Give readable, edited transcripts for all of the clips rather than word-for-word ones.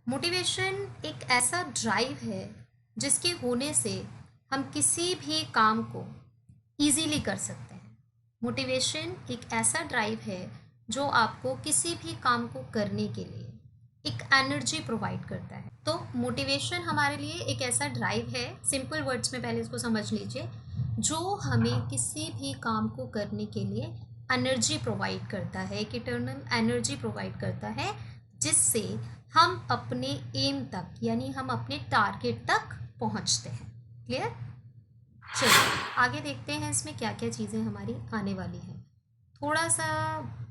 Motivation एक ऐसा drive है जिसके होने से हम किसी भी काम को इजीली कर सकते हैं। मोटिवेशन एक ऐसा ड्राइव है जो आपको किसी भी काम को करने के लिए एक एनर्जी प्रोवाइड करता है। तो मोटिवेशन हमारे लिए एक ऐसा ड्राइव है, सिंपल वर्ड्स में पहले इसको समझ लीजिए, जो हमें किसी भी काम को करने के लिए एनर्जी प्रोवाइड करता है, एक इटर्नल एनर्जी प्रोवाइड करता है, जिससे हम अपने एम तक यानी हम अपने टारगेट तक पहुंचते हैं। क्लियर? चलिए आगे देखते हैं इसमें क्या क्या चीज़ें हमारी आने वाली हैं। थोड़ा सा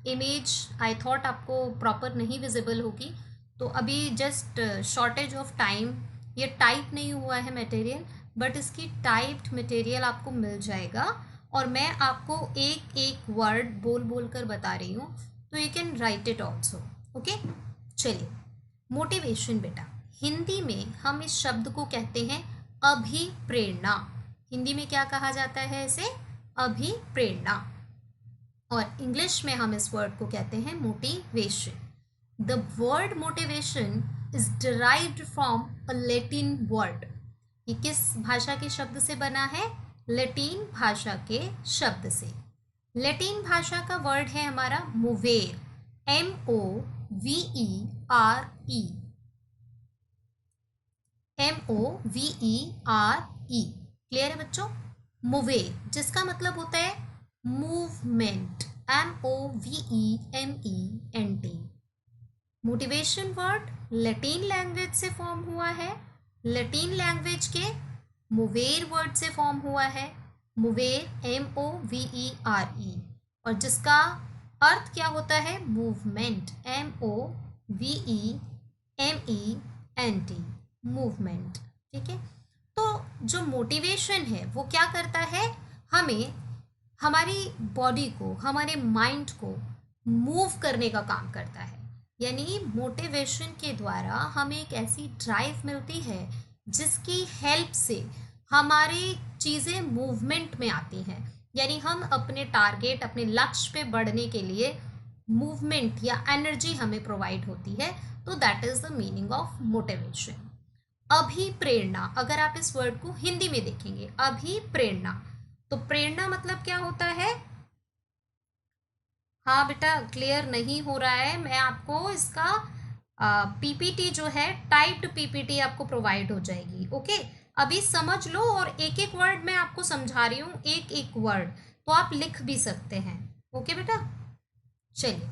इमेज आई थॉट आपको प्रॉपर नहीं विजिबल होगी, तो अभी जस्ट शॉर्टेज ऑफ टाइम ये टाइप नहीं हुआ है मटेरियल, बट इसकी टाइप्ड मटेरियल आपको मिल जाएगा और मैं आपको एक एक वर्ड बोल बोल कर बता रही हूँ, तो you can write it also. Okay, चलिए। मोटिवेशन बेटा, हिंदी में हम इस शब्द को कहते हैं अभिप्रेरणा। हिंदी में क्या कहा जाता है इसे? अभिप्रेरणा। और इंग्लिश में हम इस वर्ड को कहते हैं motivation. The word motivation is derived from a Latin word. ये किस भाषा के शब्द से बना है? लैटिन भाषा के शब्द से। लैटिन भाषा का वर्ड है हमारा मोवेर, MOVERE, MOVERE। क्लियर है बच्चों? मोवेर जिसका मतलब होता है movement, MOVEMENT। Motivation word Latin language से फॉर्म हुआ है, लैटिन लैंग्वेज के मोवेर वर्ड से फॉर्म हुआ है, मोवेर MOVERE, और जिसका अर्थ क्या होता है? Movement, MOVEMENT, movement. ठीक है, तो जो मोटिवेशन है वो क्या करता है? हमें हमारी बॉडी को, हमारे माइंड को मूव करने का काम करता है। यानी मोटिवेशन के द्वारा हमें एक ऐसी ड्राइव मिलती है जिसकी हेल्प से हमारी चीज़ें मूवमेंट में आती हैं, यानी हम अपने टारगेट, अपने लक्ष्य पे बढ़ने के लिए मूवमेंट या एनर्जी हमें प्रोवाइड होती है। तो that is the meaning of motivation. अभिप्रेरणा, अगर आप इस वर्ड को हिंदी में देखेंगे, अभिप्रेरणा, तो प्रेरणा मतलब क्या होता है? हाँ बेटा, क्लियर नहीं हो रहा है, मैं आपको इसका पीपीटी जो है, टाइप्ड पीपीटी आपको प्रोवाइड हो जाएगी। ओके, अभी समझ लो, और एक एक वर्ड मैं आपको समझा रही हूँ, एक एक वर्ड तो आप लिख भी सकते हैं। ओके बेटा, चलिए।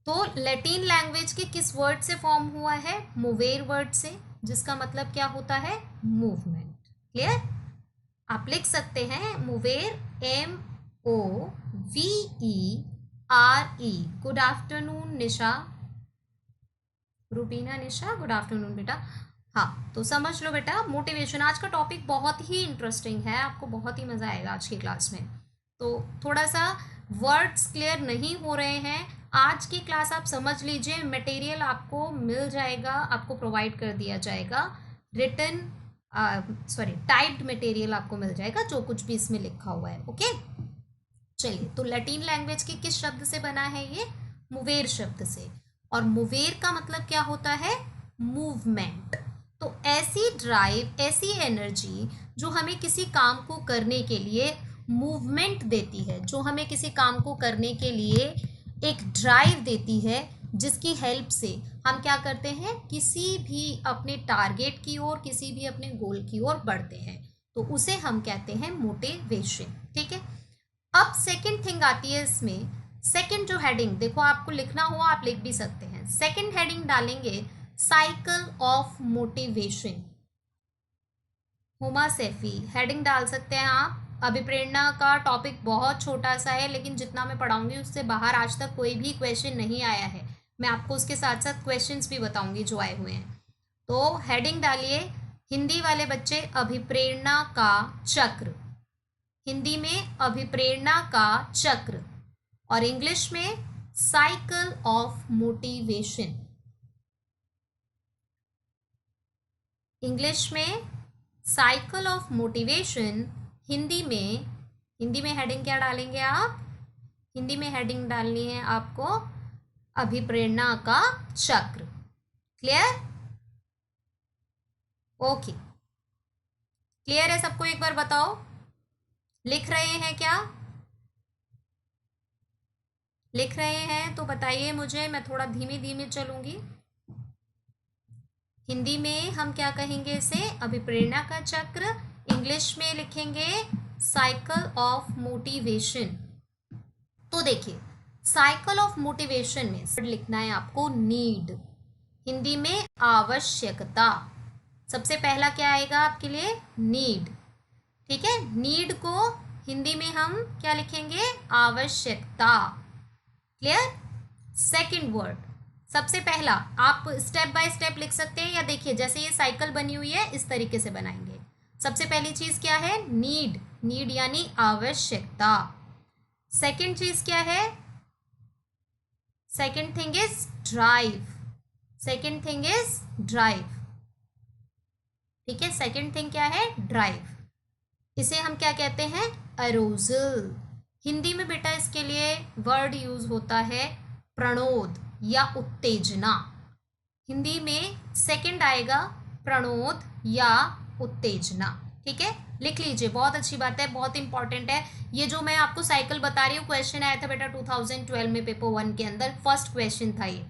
तो लैटिन लैंग्वेज के किस वर्ड से फॉर्म हुआ है? मोवेर वर्ड से, जिसका मतलब क्या होता है? मूवमेंट। क्लियर? आप लिख सकते हैं मोवेर, MOVERE। गुड आफ्टरनून निशा, रूबीना निशा, गुड आफ्टरनून बेटा। हाँ, तो समझ लो बेटा, मोटिवेशन आज का टॉपिक बहुत ही इंटरेस्टिंग है, आपको बहुत ही मज़ा आएगा आज की क्लास में। तो थोड़ा सा वर्ड्स क्लियर नहीं हो रहे हैं, आज की क्लास आप समझ लीजिए, मटेरियल आपको मिल जाएगा, आपको प्रोवाइड कर दिया जाएगा, रिटन सॉरी टाइप्ड मटेरियल आपको मिल जाएगा, जो कुछ भी इसमें लिखा हुआ है। ओके, चलिए। तो लैटिन लैंग्वेज के किस शब्द से बना है ये? मोवेर शब्द से, और मोवेर का मतलब क्या होता है? मूवमेंट। तो ऐसी ड्राइव, ऐसी एनर्जी जो हमें किसी काम को करने के लिए मूवमेंट देती है, जो हमें किसी काम को करने के लिए एक ड्राइव देती है, जिसकी हेल्प से हम क्या करते हैं? किसी भी अपने टारगेट की ओर, किसी भी अपने गोल की ओर बढ़ते हैं, तो उसे हम कहते हैं मोटिवेशन। ठीक है, अब सेकंड थिंग आती है इसमें, सेकंड जो हेडिंग, देखो आपको लिखना हो आप लिख भी सकते हैं, सेकंड हेडिंग डालेंगे cycle of motivation. Huma Saifi heading डाल सकते हैं आप। अभिप्रेरणा का टॉपिक बहुत छोटा सा है, लेकिन जितना मैं पढ़ाऊंगी उससे बाहर आज तक कोई भी क्वेश्चन नहीं आया है। मैं आपको उसके साथ साथ क्वेश्चंस भी बताऊंगी जो आए हुए हैं। तो हेडिंग डालिए, हिंदी वाले बच्चे, अभिप्रेरणा का चक्र। हिंदी में अभिप्रेरणा का चक्र, और इंग्लिश में साइकिल ऑफ मोटिवेशन। इंग्लिश में साइकिल ऑफ मोटिवेशन, हिंदी में हेडिंग क्या डालेंगे आप? हिंदी में हेडिंग डालनी है आपको अभिप्रेरणा का चक्र। क्लियर? ओके, क्लियर है सबको? एक बार बताओ, लिख रहे हैं क्या? लिख रहे हैं तो बताइए मुझे, मैं थोड़ा धीमे धीमे चलूंगी। हिंदी में हम क्या कहेंगे इसे? अभिप्रेरणा का चक्र। इंग्लिश में लिखेंगे साइकिल ऑफ मोटिवेशन। तो देखिए, साइकिल ऑफ मोटिवेशन में लिखना है आपको नीड, हिंदी में आवश्यकता। सबसे पहला क्या आएगा आपके लिए? नीड। ठीक है, नीड को हिंदी में हम क्या लिखेंगे? आवश्यकता। क्लियर? सेकंड वर्ड, सबसे पहला आप स्टेप बाय स्टेप लिख सकते हैं, या देखिए जैसे ये साइकिल बनी हुई है इस तरीके से बनाएंगे। सबसे पहली चीज क्या है? नीड, नीड यानी आवश्यकता। सेकंड चीज क्या है? Second thing is drive, second thing is drive. ठीक है, सेकंड थिंग क्या है? ड्राइव। इसे हम क्या कहते हैं? अरोजल। हिंदी में बेटा इसके लिए वर्ड यूज होता है प्रणोद या उत्तेजना। हिंदी में सेकंड आएगा प्रणोद या उत्तेजना। ठीक है, लिख लीजिए, बहुत अच्छी बात है, बहुत इंपॉर्टेंट है। ये जो मैं आपको साइकिल बता रही हूँ, क्वेश्चन आया था बेटा 2012 में पेपर 1 के अंदर, फर्स्ट क्वेश्चन था ये।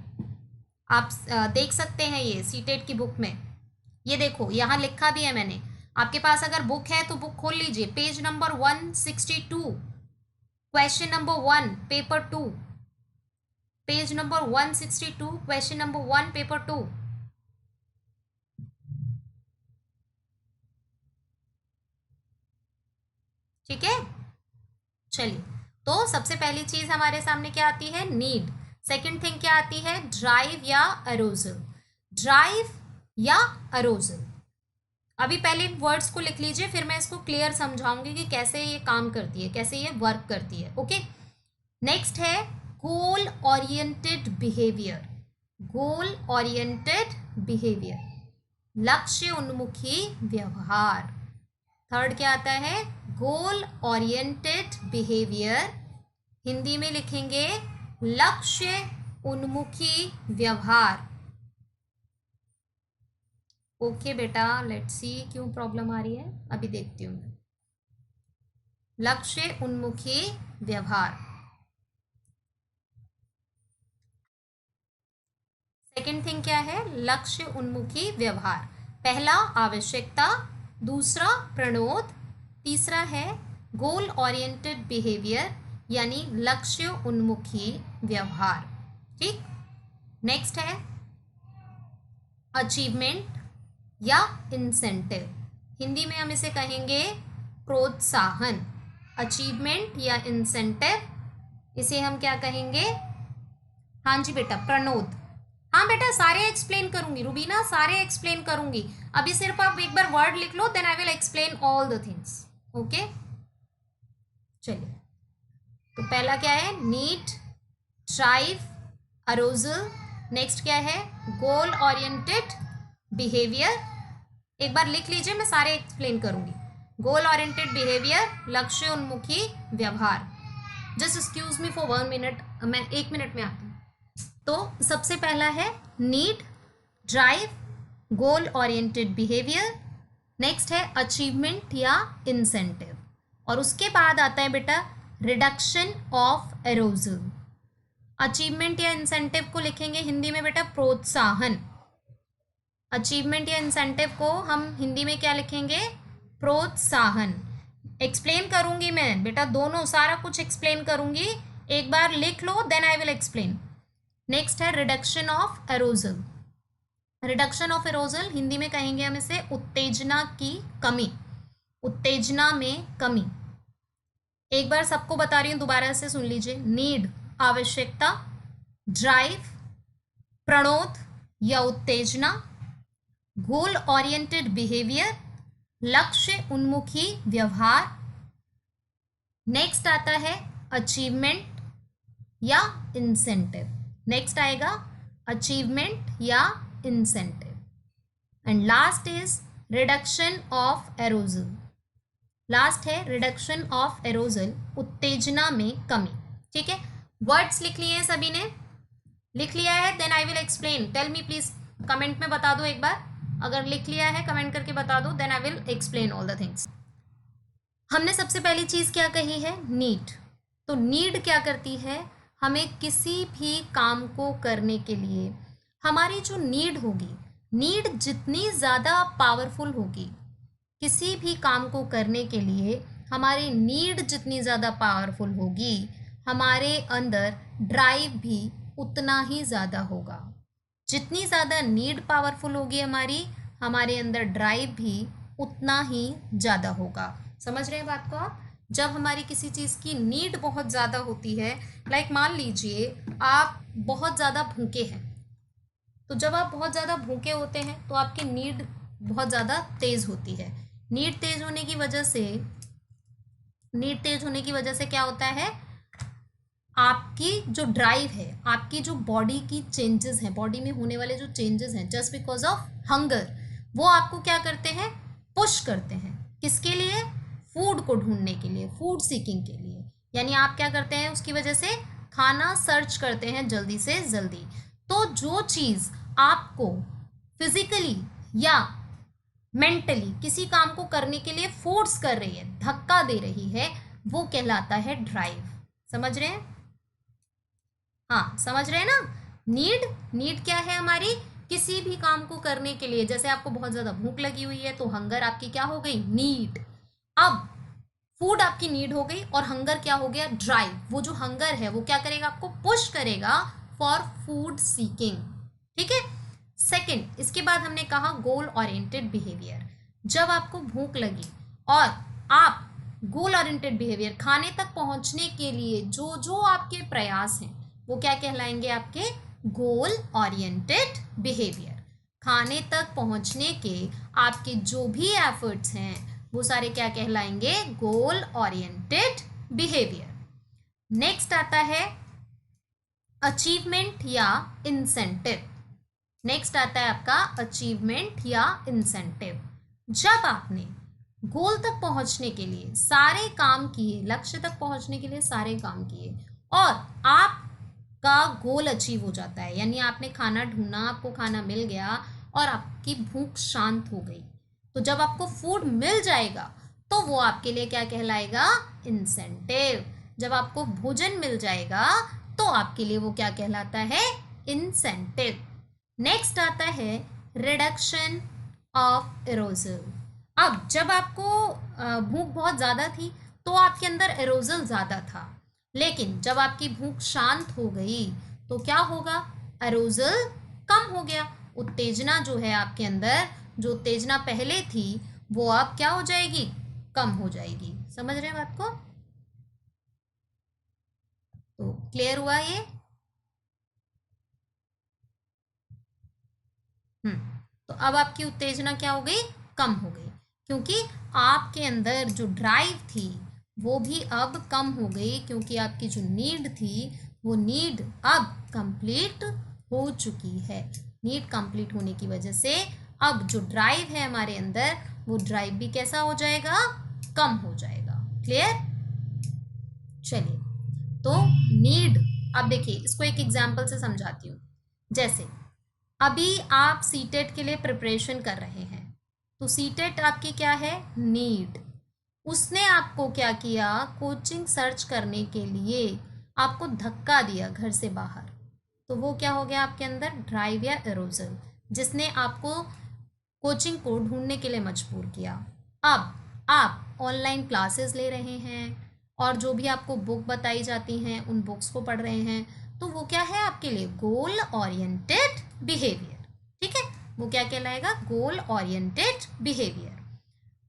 आप देख सकते हैं ये सीटेट की बुक में। ये देखो यहाँ लिखा भी है मैंने। आपके पास अगर बुक है तो बुक खोल लीजिए, page number 162, question number 1 paper 2, page number 162, question number 1 paper 2। ठीक है, चलिए, तो सबसे पहली चीज हमारे सामने क्या आती है? नीड। सेकंड थिंग क्या आती है? ड्राइव या अरोजल। ड्राइव या अरोजल। अभी पहले वर्ड्स को लिख लीजिए, फिर मैं इसको क्लियर समझाऊंगी कि कैसे ये काम करती है, कैसे ये वर्क करती है। ओके, नेक्स्ट है goal oriented behaviour. Goal oriented behaviour, लक्ष्य उन्मुखी व्यवहार। थर्ड क्या आता है? गोल ओरिएंटेड बिहेवियर, हिंदी में लिखेंगे लक्ष्य उन्मुखी व्यवहार। ओके बेटा, लेट्स सी क्यों प्रॉब्लम आ रही है, अभी देखती हूँ मैं। लक्ष्य उन्मुखी व्यवहार। सेकंड थिंग क्या है? लक्ष्य उन्मुखी व्यवहार। पहला आवश्यकता, दूसरा प्रणोद, तीसरा है गोल ओरिएंटेड बिहेवियर यानी लक्ष्य उन्मुखी व्यवहार। ठीक, नेक्स्ट है अचीवमेंट या इंसेंटिव। हिंदी में हम इसे कहेंगे प्रोत्साहन। अचीवमेंट या इंसेंटिव, इसे हम क्या कहेंगे? हाँ जी बेटा, प्रणोद। हाँ बेटा, सारे एक्सप्लेन करूंगी रुबीना, सारे एक्सप्लेन करूंगी। अभी सिर्फ आप एक बार वर्ड लिख लो, then I will explain all the things. Okay, चलिए, तो पहला क्या है? Need, drive, अरोजल। नेक्स्ट क्या है? Goal oriented behaviour. एक बार लिख लीजिए, मैं सारे एक्सप्लेन करूंगी। गोल ओरिएंटेड बिहेवियर, लक्ष्य उन्मुखी व्यवहार। Just excuse me for 1 minute, मैं 1 मिनट में आती हूँ। तो सबसे पहला है need, drive, goal oriented behaviour. Next है अचीवमेंट या इंसेंटिव, और उसके बाद आता है बेटा रिडक्शन ऑफ एरोजल। अचीवमेंट या इंसेंटिव को लिखेंगे हिंदी में बेटा प्रोत्साहन। अचीवमेंट या इंसेंटिव को हम हिंदी में क्या लिखेंगे? प्रोत्साहन। एक्सप्लेन करूंगी मैं बेटा, दोनों सारा कुछ एक्सप्लेन करूंगी। एक बार लिख लो, then I will explain. Next है reduction of aerosol. Reduction of aerosol Hindi में कहेंगे हम इसे उत्तेजना की कमी। उत्तेजना में कमी। एक बार सबको बता रही हूं, दोबारा से सुन लीजिए। नीड आवश्यकता, ड्राइव प्रणोद या उत्तेजना, गोल ओरिएंटेड बिहेवियर लक्ष्य उन्मुखी व्यवहार। नेक्स्ट आता है अचीवमेंट या इंसेंटिव। नेक्स्ट आएगा अचीवमेंट या incentive. And last is reduction of aerogel. Last है रिडक्शन ऑफ एरोजल, उत्तेजना में कमी। ठीक है, वर्ड्स लिख लिए हैं सभी ने? लिख लिया है? Then I will explain. Tell me please, comment में बता दो एक बार, अगर लिख लिया है कमेंट करके बता दो, then I will explain all the things. हमने सबसे पहली चीज़ क्या कही है, नीड। तो नीड क्या करती है, हमें किसी भी काम को करने के लिए हमारी जो नीड होगी, नीड जितनी ज़्यादा पावरफुल होगी, किसी भी काम को करने के लिए हमारी नीड जितनी ज़्यादा पावरफुल होगी, हमारे अंदर ड्राइव भी उतना ही ज़्यादा होगा। जितनी ज़्यादा नीड पावरफुल होगी हमारी, हमारे अंदर ड्राइव भी उतना ही ज़्यादा होगा। समझ रहे हैं बात को आप? जब हमारी किसी चीज़ की नीड बहुत ज़्यादा होती है, लाइक मान लीजिए आप बहुत ज़्यादा भूखे हैं, तो जब आप बहुत ज़्यादा भूखे होते हैं तो आपकी नीड बहुत ज़्यादा तेज़ होती है। नीड तेज़ होने की वजह से क्या होता है, आपकी जो ड्राइव है, आपकी जो बॉडी की चेंजेस हैं, बॉडी में होने वाले जो चेंजेस हैं जस्ट बिकॉज ऑफ हंगर, वो आपको क्या करते हैं, पुश करते हैं। किसके लिए, फूड को ढूंढने के लिए, फूड सीकिंग के लिए। यानी आप क्या करते हैं, उसकी वजह से खाना सर्च करते हैं जल्दी से जल्दी। तो जो चीज़ आपको फिजिकली या मेंटली किसी काम को करने के लिए फोर्स कर रही है, धक्का दे रही है, वो कहलाता है ड्राइव। समझ रहे हैं? हाँ, समझ रहे हैं ना? नीड क्या है हमारी, किसी भी काम को करने के लिए, जैसे आपको बहुत ज़्यादा भूख लगी हुई है तो हंगर आपकी क्या हो गई, नीड। अब फूड आपकी नीड हो गई और हंगर क्या हो गया, ड्राइव। वो जो हंगर है वो क्या करेगा, आपको पुश करेगा फॉर फूड सीकिंग। ठीक है। सेकंड, इसके बाद हमने कहा गोल ओरिएंटेड बिहेवियर। जब आपको भूख लगी और आप गोल ओरिएंटेड बिहेवियर, खाने तक पहुंचने के लिए जो जो आपके प्रयास हैं वो क्या कहलाएंगे, आपके गोल ओरिएंटेड बिहेवियर। खाने तक पहुंचने के आपके जो भी एफर्ट्स हैं वो सारे क्या कहलाएंगे, गोल ओरिएंटेड बिहेवियर। नेक्स्ट आता है अचीवमेंट या इंसेंटिव। नेक्स्ट आता है आपका अचीवमेंट या इंसेंटिव। जब आपने गोल तक पहुंचने के लिए सारे काम किए, लक्ष्य तक पहुंचने के लिए सारे काम किए और आपका गोल अचीव हो जाता है, यानी आपने खाना ढूंढा, आपको खाना मिल गया और आपकी भूख शांत हो गई, तो जब आपको फूड मिल जाएगा तो वो आपके लिए क्या कहलाएगा, इंसेंटिव। जब आपको भोजन मिल जाएगा तो आपके लिए वो क्या कहलाता है, इंसेंटिव। नेक्स्ट आता है रिडक्शन ऑफ एरोजल। अब जब आपको भूख बहुत ज़्यादा थी तो आपके अंदर एरोजल ज़्यादा था, लेकिन जब आपकी भूख शांत हो गई तो क्या होगा, एरोजल कम हो गया। उत्तेजना जो है आपके अंदर, जो उत्तेजना पहले थी वो अब क्या हो जाएगी, कम हो जाएगी। समझ रहे हैं बात को? तो क्लियर हुआ ये? तो अब आपकी उत्तेजना क्या हो गई, कम हो गई, क्योंकि आपके अंदर जो ड्राइव थी वो भी अब कम हो गई, क्योंकि आपकी जो नीड थी वो नीड अब कंप्लीट हो चुकी है। नीड कंप्लीट होने की वजह से अब जो ड्राइव है हमारे अंदर, वो ड्राइव भी कैसा हो जाएगा, कम हो जाएगा। क्लियर? चलिए, तो नीड, अब देखिए इसको एक एग्जाम्पल से समझाती हूँ। जैसे अभी आप सीटेट के लिए प्रिपरेशन कर रहे हैं, तो सीटेट आपकी क्या है, नीड। उसने आपको क्या किया, कोचिंग सर्च करने के लिए आपको धक्का दिया घर से बाहर, तो वो क्या हो गया आपके अंदर, ड्राइव या एरोजल, जिसने आपको कोचिंग को ढूंढने के लिए मजबूर किया। अब आप ऑनलाइन क्लासेस ले रहे हैं और जो भी आपको बुक बताई जाती हैं उन बुक्स को पढ़ रहे हैं, तो वो क्या है आपके लिए, गोल ओरिएंटेड बिहेवियर। ठीक है, वो क्या कहलाएगा, गोल ओरिएंटेड बिहेवियर।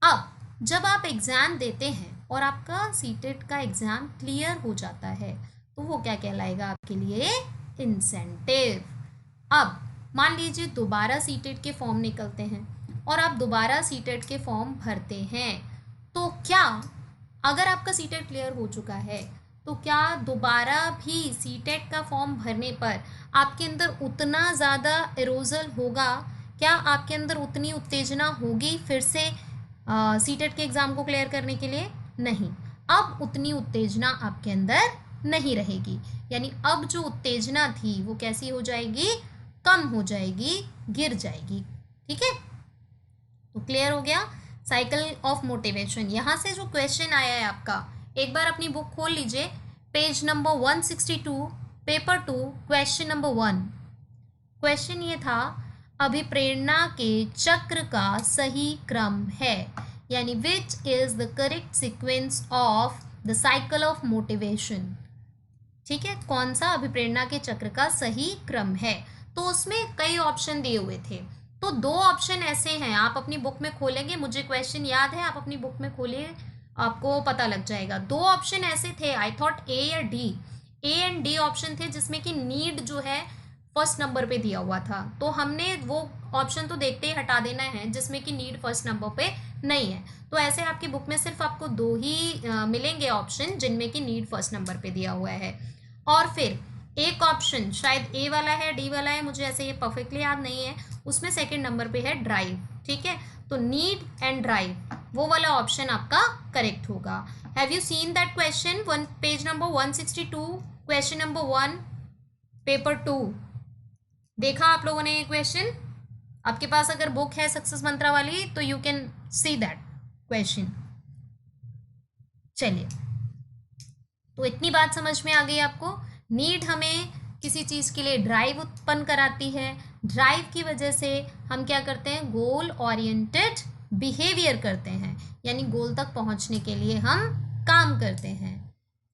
अब जब आप एग्ज़ाम देते हैं और आपका सीटेट का एग्ज़ाम क्लियर हो जाता है, तो वो क्या कहलाएगा आपके लिए, इंसेंटिव। अब मान लीजिए दोबारा सीटेट के फॉर्म निकलते हैं और आप दोबारा सीटेट के फॉर्म भरते हैं, तो क्या अगर आपका सीटेट क्लियर हो चुका है तो क्या दोबारा भी सीटेट का फॉर्म भरने पर आपके अंदर उतना ज़्यादा एरोजल होगा, क्या आपके अंदर उतनी उत्तेजना होगी फिर से सीटेट के एग्ज़ाम को क्लियर करने के लिए? नहीं, अब उतनी उत्तेजना आपके अंदर नहीं रहेगी। यानी अब जो उत्तेजना थी वो कैसी हो जाएगी, कम हो जाएगी, गिर जाएगी। ठीक है, तो क्लियर हो गया साइकिल ऑफ मोटिवेशन। यहाँ से जो क्वेश्चन आया है आपका, एक बार अपनी बुक खोल लीजिए, page number 162, paper 2, question number 1। Question ये था, अभिप्रेरणा के चक्र का सही क्रम है, यानी which is the correct sequence of the cycle of motivation. ठीक है, कौन सा अभिप्रेरणा के चक्र का सही क्रम है। तो उसमें कई ऑप्शन दिए हुए थे, तो दो ऑप्शन ऐसे हैं, आप अपनी बुक में खोलेंगे, मुझे क्वेश्चन याद है, आप अपनी बुक में खोलिए, आपको पता लग जाएगा। दो ऑप्शन ऐसे थे, आई थॉट ए या D, A and D option थे, जिसमें कि नीड जो है फर्स्ट नंबर पे दिया हुआ था, तो हमने वो ऑप्शन तो देखते ही हटा देना है जिसमें कि नीड फर्स्ट नंबर पे नहीं है। तो ऐसे आपकी बुक में सिर्फ आपको दो ही मिलेंगे ऑप्शन जिनमें कि नीड फर्स्ट नंबर पे दिया हुआ है। और फिर एक ऑप्शन शायद ए वाला है, डी वाला है, मुझे ऐसे ये परफेक्टली याद नहीं है, उसमें सेकंड नंबर पे है ड्राइव। ठीक है, तो नीड एंड ड्राइव वो वाला ऑप्शन आपका करेक्ट होगा। Have you seen that question, page number 162, question number 1, paper 2। देखा आप लोगों ने ये क्वेश्चन? आपके पास अगर बुक है सक्सेस मंत्रा वाली तो you can see that question. चलिए, तो इतनी बात समझ में आ गई आपको। नीड हमें किसी चीज़ के लिए ड्राइव उत्पन्न कराती है, ड्राइव की वजह से हम क्या करते हैं, गोल ओरिएंटेड बिहेवियर करते हैं, यानी गोल तक पहुंचने के लिए हम काम करते हैं।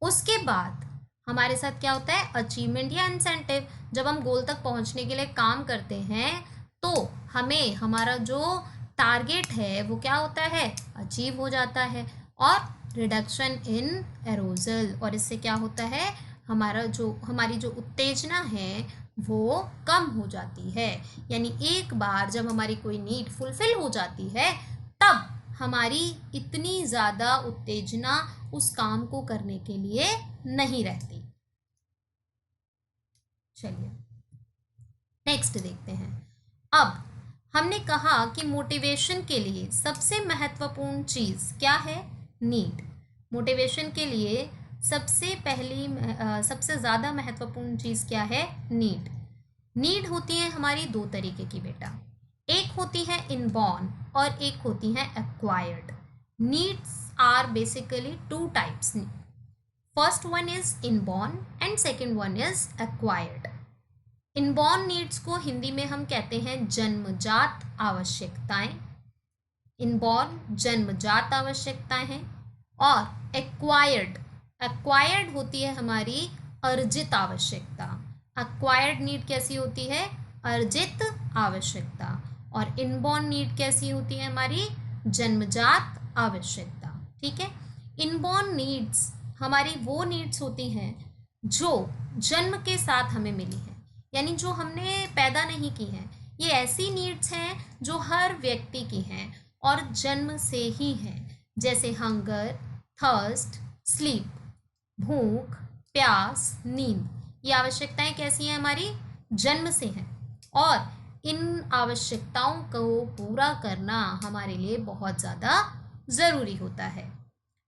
उसके बाद हमारे साथ क्या होता है, अचीवमेंट या इंसेंटिव। जब हम गोल तक पहुंचने के लिए काम करते हैं तो हमें हमारा जो टारगेट है वो क्या होता है, अचीव हो जाता है, और रिडक्शन इन एरोजल, और इससे क्या होता है, हमारी जो उत्तेजना है वो कम हो जाती है। यानी एक बार जब हमारी कोई नीड फुलफिल हो जाती है तब हमारी इतनी ज़्यादा उत्तेजना उस काम को करने के लिए नहीं रहती। चलिए नेक्स्ट देखते हैं। अब हमने कहा कि मोटिवेशन के लिए सबसे महत्वपूर्ण चीज़ क्या है, नीड। मोटिवेशन के लिए सबसे ज़्यादा महत्वपूर्ण चीज़ क्या है, नीड। नीड होती है हमारी दो तरीके की बेटा, एक होती है इनबॉर्न और एक होती है acquired. Needs are basically two types, first one is inborn and second one is acquired. Inborn needs को हिंदी में हम कहते हैं जन्मजात आवश्यकताएं, इनबॉर्न जन्मजात आवश्यकताएं हैं, और एक्वायर्ड होती है हमारी अर्जित आवश्यकता। एक्वायर्ड नीड कैसी होती है, अर्जित आवश्यकता, और इनबॉर्न नीड कैसी होती है, हमारी जन्मजात आवश्यकता। ठीक है, इनबॉर्न नीड्स हमारी वो नीड्स होती हैं जो जन्म के साथ हमें मिली हैं, यानी जो हमने पैदा नहीं की हैं। ये ऐसी नीड्स हैं जो हर व्यक्ति की हैं और जन्म से ही हैं, जैसे हंगर, थर्स्ट, स्लीप, भूख, प्यास, नींद। ये आवश्यकताएं कैसी हैं, हमारी जन्म से हैं, और इन आवश्यकताओं को पूरा करना हमारे लिए बहुत ज़्यादा ज़रूरी होता है।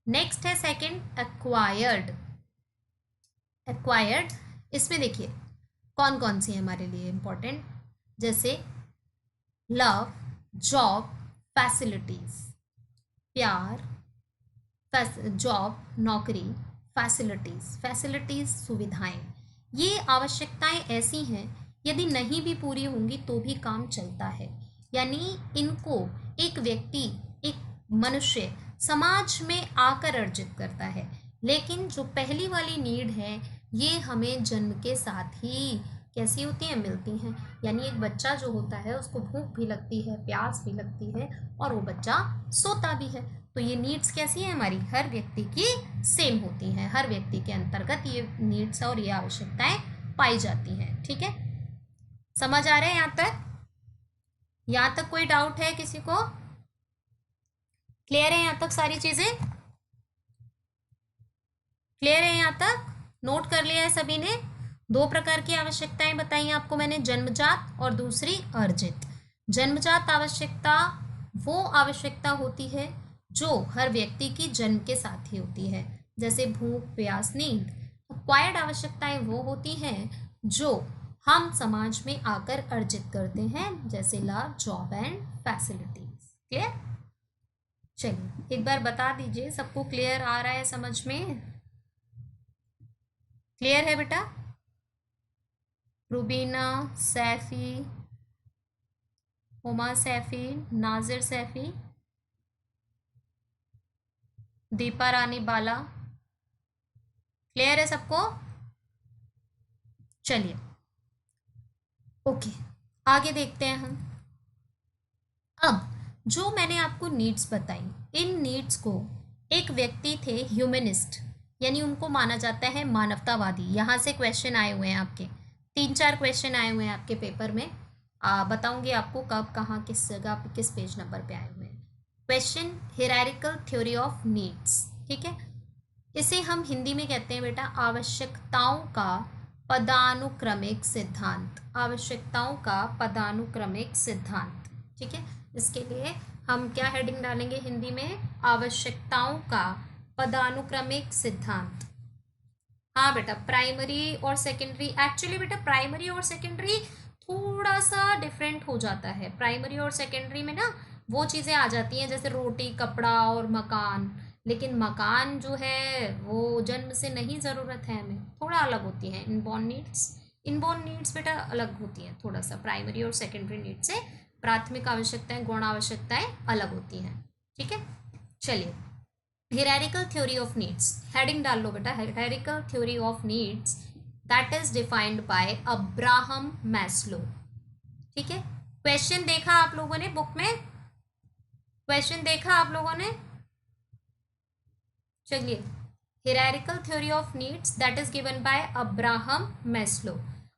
नेक्स्ट है सेकंड, एक्वायर्ड। इसमें देखिए कौन कौन सी है हमारे लिए इम्पोर्टेंट, जैसे लव, जॉब, फैसिलिटीज, प्यार, जॉब नौकरी, फैसिलिटीज सुविधाएं। ये आवश्यकताएं ऐसी हैं यदि नहीं भी पूरी होंगी तो भी काम चलता है, यानी इनको एक व्यक्ति, एक मनुष्य समाज में आकर अर्जित करता है। लेकिन जो पहली वाली नीड है ये हमें जन्म के साथ ही कैसी होती हैं, मिलती हैं। यानी एक बच्चा जो होता है उसको भूख भी लगती है, प्यास भी लगती है, और वो बच्चा सोता भी है। तो ये नीड्स कैसी हैं, हमारी हर व्यक्ति की सेम होती हैं, हर व्यक्ति के अंतर्गत ये नीड्स और ये आवश्यकताएं पाई जाती हैं। ठीक है, समझ आ रहा है यहाँ तक? यहाँ तक कोई डाउट है किसी को? क्लियर है यहाँ तक सारी चीजें? क्लियर है यहाँ तक? नोट कर लिया है सभी ने? दो प्रकार की आवश्यकताएं बताई आपको मैंने, जन्मजात और दूसरी अर्जित। जन्मजात आवश्यकता वो आवश्यकता होती है जो हर व्यक्ति की जन्म के साथ ही होती है, जैसे भूख, प्यास, नींद। एक्वायर्ड आवश्यकताएं वो होती हैं जो हम समाज में आकर अर्जित करते हैं, जैसे love, job and facilities. Clear? चलिए एक बार बता दीजिए, सबको क्लियर आ रहा है समझ में? क्लियर है बेटा? रुबीना, सैफी, हुमा सैफी, नाजिर सैफी, दीपा रानी बाला, क्लियर है सबको? चलिए ओके, आगे देखते हैं हम। अब जो मैंने आपको नीड्स बताई, इन नीड्स को एक व्यक्ति थे ह्यूमनिस्ट, यानी उनको माना जाता है मानवतावादी। यहाँ से क्वेश्चन आए हुए हैं आपके, 3-4 क्वेश्चन आए हुए हैं आपके पेपर में। बताऊंगी आपको कब, कहाँ, किस जगह पे, किस पेज नंबर पे आए हुए हैं। Question, hierarchical theory of needs. ठीक है, इसे हम हिंदी में कहते हैं बेटा आवश्यकताओं का पदानुक्रमिक सिद्धांत। आवश्यकताओं का पदानुक्रमिक सिद्धांत। ठीक है, इसके लिए हम क्या हेडिंग डालेंगे हिंदी में? आवश्यकताओं का पदानुक्रमिक सिद्धांत। हाँ बेटा, प्राइमरी और सेकेंडरी, एक्चुअली बेटा प्राइमरी और सेकेंडरी थोड़ा सा डिफरेंट हो जाता है। प्राइमरी और सेकेंडरी में ना वो चीज़ें आ जाती हैं जैसे रोटी, कपड़ा और मकान, लेकिन मकान जो है वो जन्म से नहीं ज़रूरत है हमें, थोड़ा अलग होती है। इनबॉर्न नीड्स, इनबॉर्न नीड्स बेटा अलग होती हैं थोड़ा सा, प्राइमरी और सेकेंडरी नीड्स से प्राथमिक आवश्यकताएं, गौण आवश्यकताएं अलग होती हैं। ठीक है, चलिए hierarchical theory of needs, heading डाल लो बेटा, hierarchical theory of needs that is defined by Abraham Maslow. ठीक है, क्वेश्चन देखा आप लोगों ने बुक में? क्वेश्चन देखा आप लोगों ने? चलिए, hierarchical theory of needs that is given bye Abraham Maslow.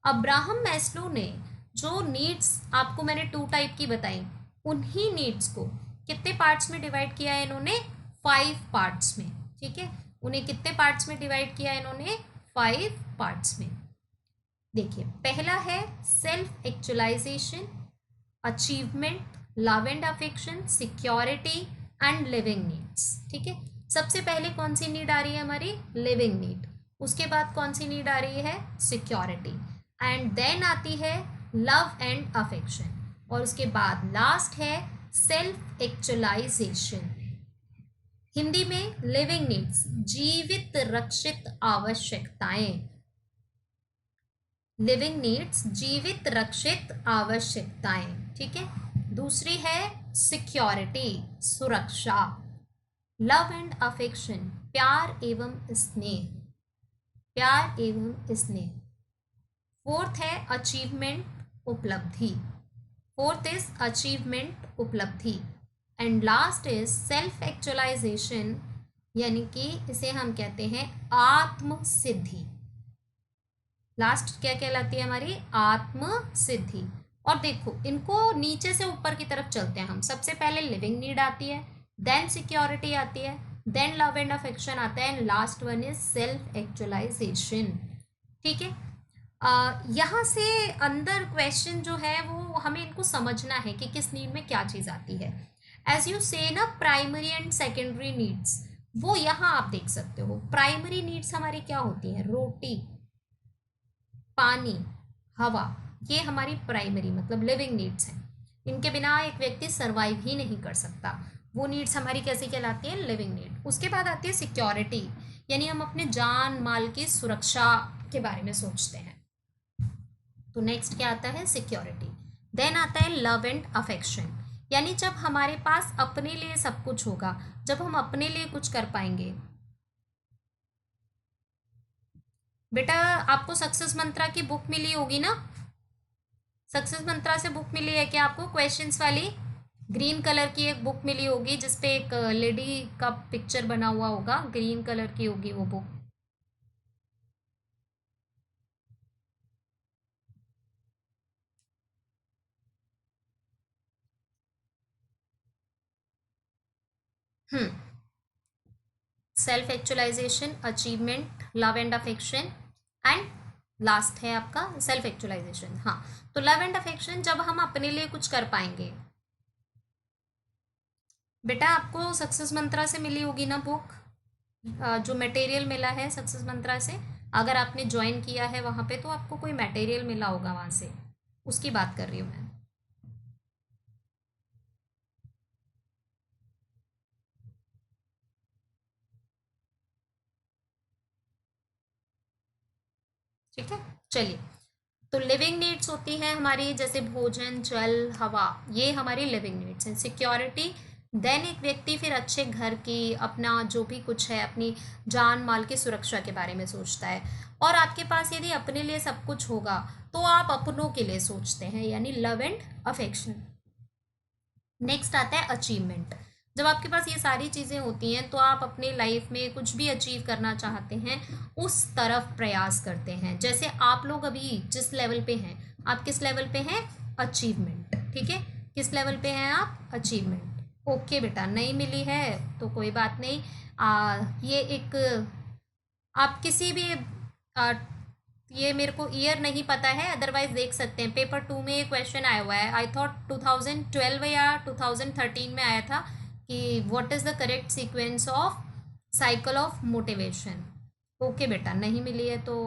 Abraham Maslow ने जो नीड्स आपको मैंने 2 टाइप की बताई, उन्हीं नीड्स को कितने पार्ट्स में डिवाइड किया है इन्होंने? 5 पार्ट्स में। ठीक है, उन्हें कितने पार्ट्स में डिवाइड किया है इन्होंने? 5 पार्ट्स में। देखिए, पहला है self actualization, achievement, love and affection, security and living needs. ठीक है, सबसे पहले कौन सी नीड आ रही है हमारी? Living need. उसके बाद कौन सी नीड आ रही है? सिक्योरिटी। एंड देन आती है लव एंड अफेक्शन, और उसके बाद लास्ट है सेल्फ एक्चुअलाइजेशन। हिंदी में लिविंग नीड्स, जीवित रक्षित आवश्यकताएं। लिविंग नीड्स, जीवित रक्षित आवश्यकताएं। ठीक है, दूसरी है सिक्योरिटी, सुरक्षा। लव एंड अफेक्शन, प्यार एवं स्नेह, प्यार एवं स्नेह। फोर्थ है अचीवमेंट, उपलब्धि। फोर्थ इज अचीवमेंट, उपलब्धि। And last is self actualization, यानी कि इसे हम कहते हैं आत्म सिद्धि। लास्ट क्या कहलाती है हमारी? आत्म सिद्धि। और देखो, इनको नीचे से ऊपर की तरफ चलते हैं हम। सबसे पहले लिविंग नीड आती है, देन सिक्योरिटी आती है, देन लव एंड अफेक्शन आता है, and last one is self actualization. ठीक है, यहाँ से अंदर क्वेश्चन जो है वो हमें इनको समझना है कि किस नीड में क्या चीज़ आती है। एज यू से ना प्राइमरी एंड सेकेंडरी नीड्स, वो यहाँ आप देख सकते हो। प्राइमरी नीड्स हमारी क्या होती है? रोटी, पानी, हवा, ये हमारी प्राइमरी मतलब लिविंग नीड्स हैं। इनके बिना एक व्यक्ति सरवाइव ही नहीं कर सकता। वो नीड्स हमारी कैसी कहलाती है? Living need. उसके बाद आती है सिक्योरिटी, यानी हम अपने जान माल की सुरक्षा के बारे में सोचते हैं। तो नेक्स्ट क्या आता है? सिक्योरिटी। देन आता है लव एंड अफेक्शन, यानी जब हमारे पास अपने लिए सब कुछ होगा, जब हम अपने लिए कुछ कर पाएंगे। बेटा आपको सक्सेस मंत्रा की बुक मिली होगी ना? सक्सेस मंत्रा से बुक मिली है क्या आपको? क्वेश्चंस वाली ग्रीन कलर की एक बुक मिली होगी जिसपे एक लेडी का पिक्चर बना हुआ होगा, ग्रीन कलर की होगी वो book. Self actualization, achievement, love and affection, and last है आपका सेल्फ एक्चुअलाइजेशन। हाँ, तो लव एंड अफेक्शन जब हम अपने लिए कुछ कर पाएंगे। बेटा आपको सक्सेस मंत्रा से मिली होगी ना बुक, जो मटेरियल मिला है सक्सेस मंत्रा से, अगर आपने ज्वाइन किया है वहाँ पे तो आपको कोई मटेरियल मिला होगा वहाँ से, उसकी बात कर रही हूँ मैं। ठीक है, चलिए। तो लिविंग नीड्स होती है हमारी, जैसे भोजन, जल, हवा, ये हमारी लिविंग नीड्स हैं। सिक्योरिटी, देन एक व्यक्ति फिर अच्छे घर की, अपना जो भी कुछ है, अपनी जान माल की सुरक्षा के बारे में सोचता है। और आपके पास यदि अपने लिए सब कुछ होगा तो आप अपनों के लिए सोचते हैं, यानी लव एंड अफेक्शन। नेक्स्ट आता है अचीवमेंट। जब आपके पास ये सारी चीज़ें होती हैं तो आप अपने लाइफ में कुछ भी अचीव करना चाहते हैं, उस तरफ प्रयास करते हैं। जैसे आप लोग अभी जिस लेवल पे हैं, आप किस लेवल पे हैं? अचीवमेंट। ठीक है, किस लेवल पे हैं आप? अचीवमेंट। ओके बेटा, नहीं मिली है तो कोई बात नहीं। ये एक, आप किसी भी आ, ये मेरे को ईयर नहीं पता है, अदरवाइज देख सकते हैं। पेपर 2 में ये क्वेश्चन आया हुआ है, आई थॉट 2012 या 2013 में आया था कि what is the correct sequence of cycle of motivation. Okay बेटा, नहीं मिली है तो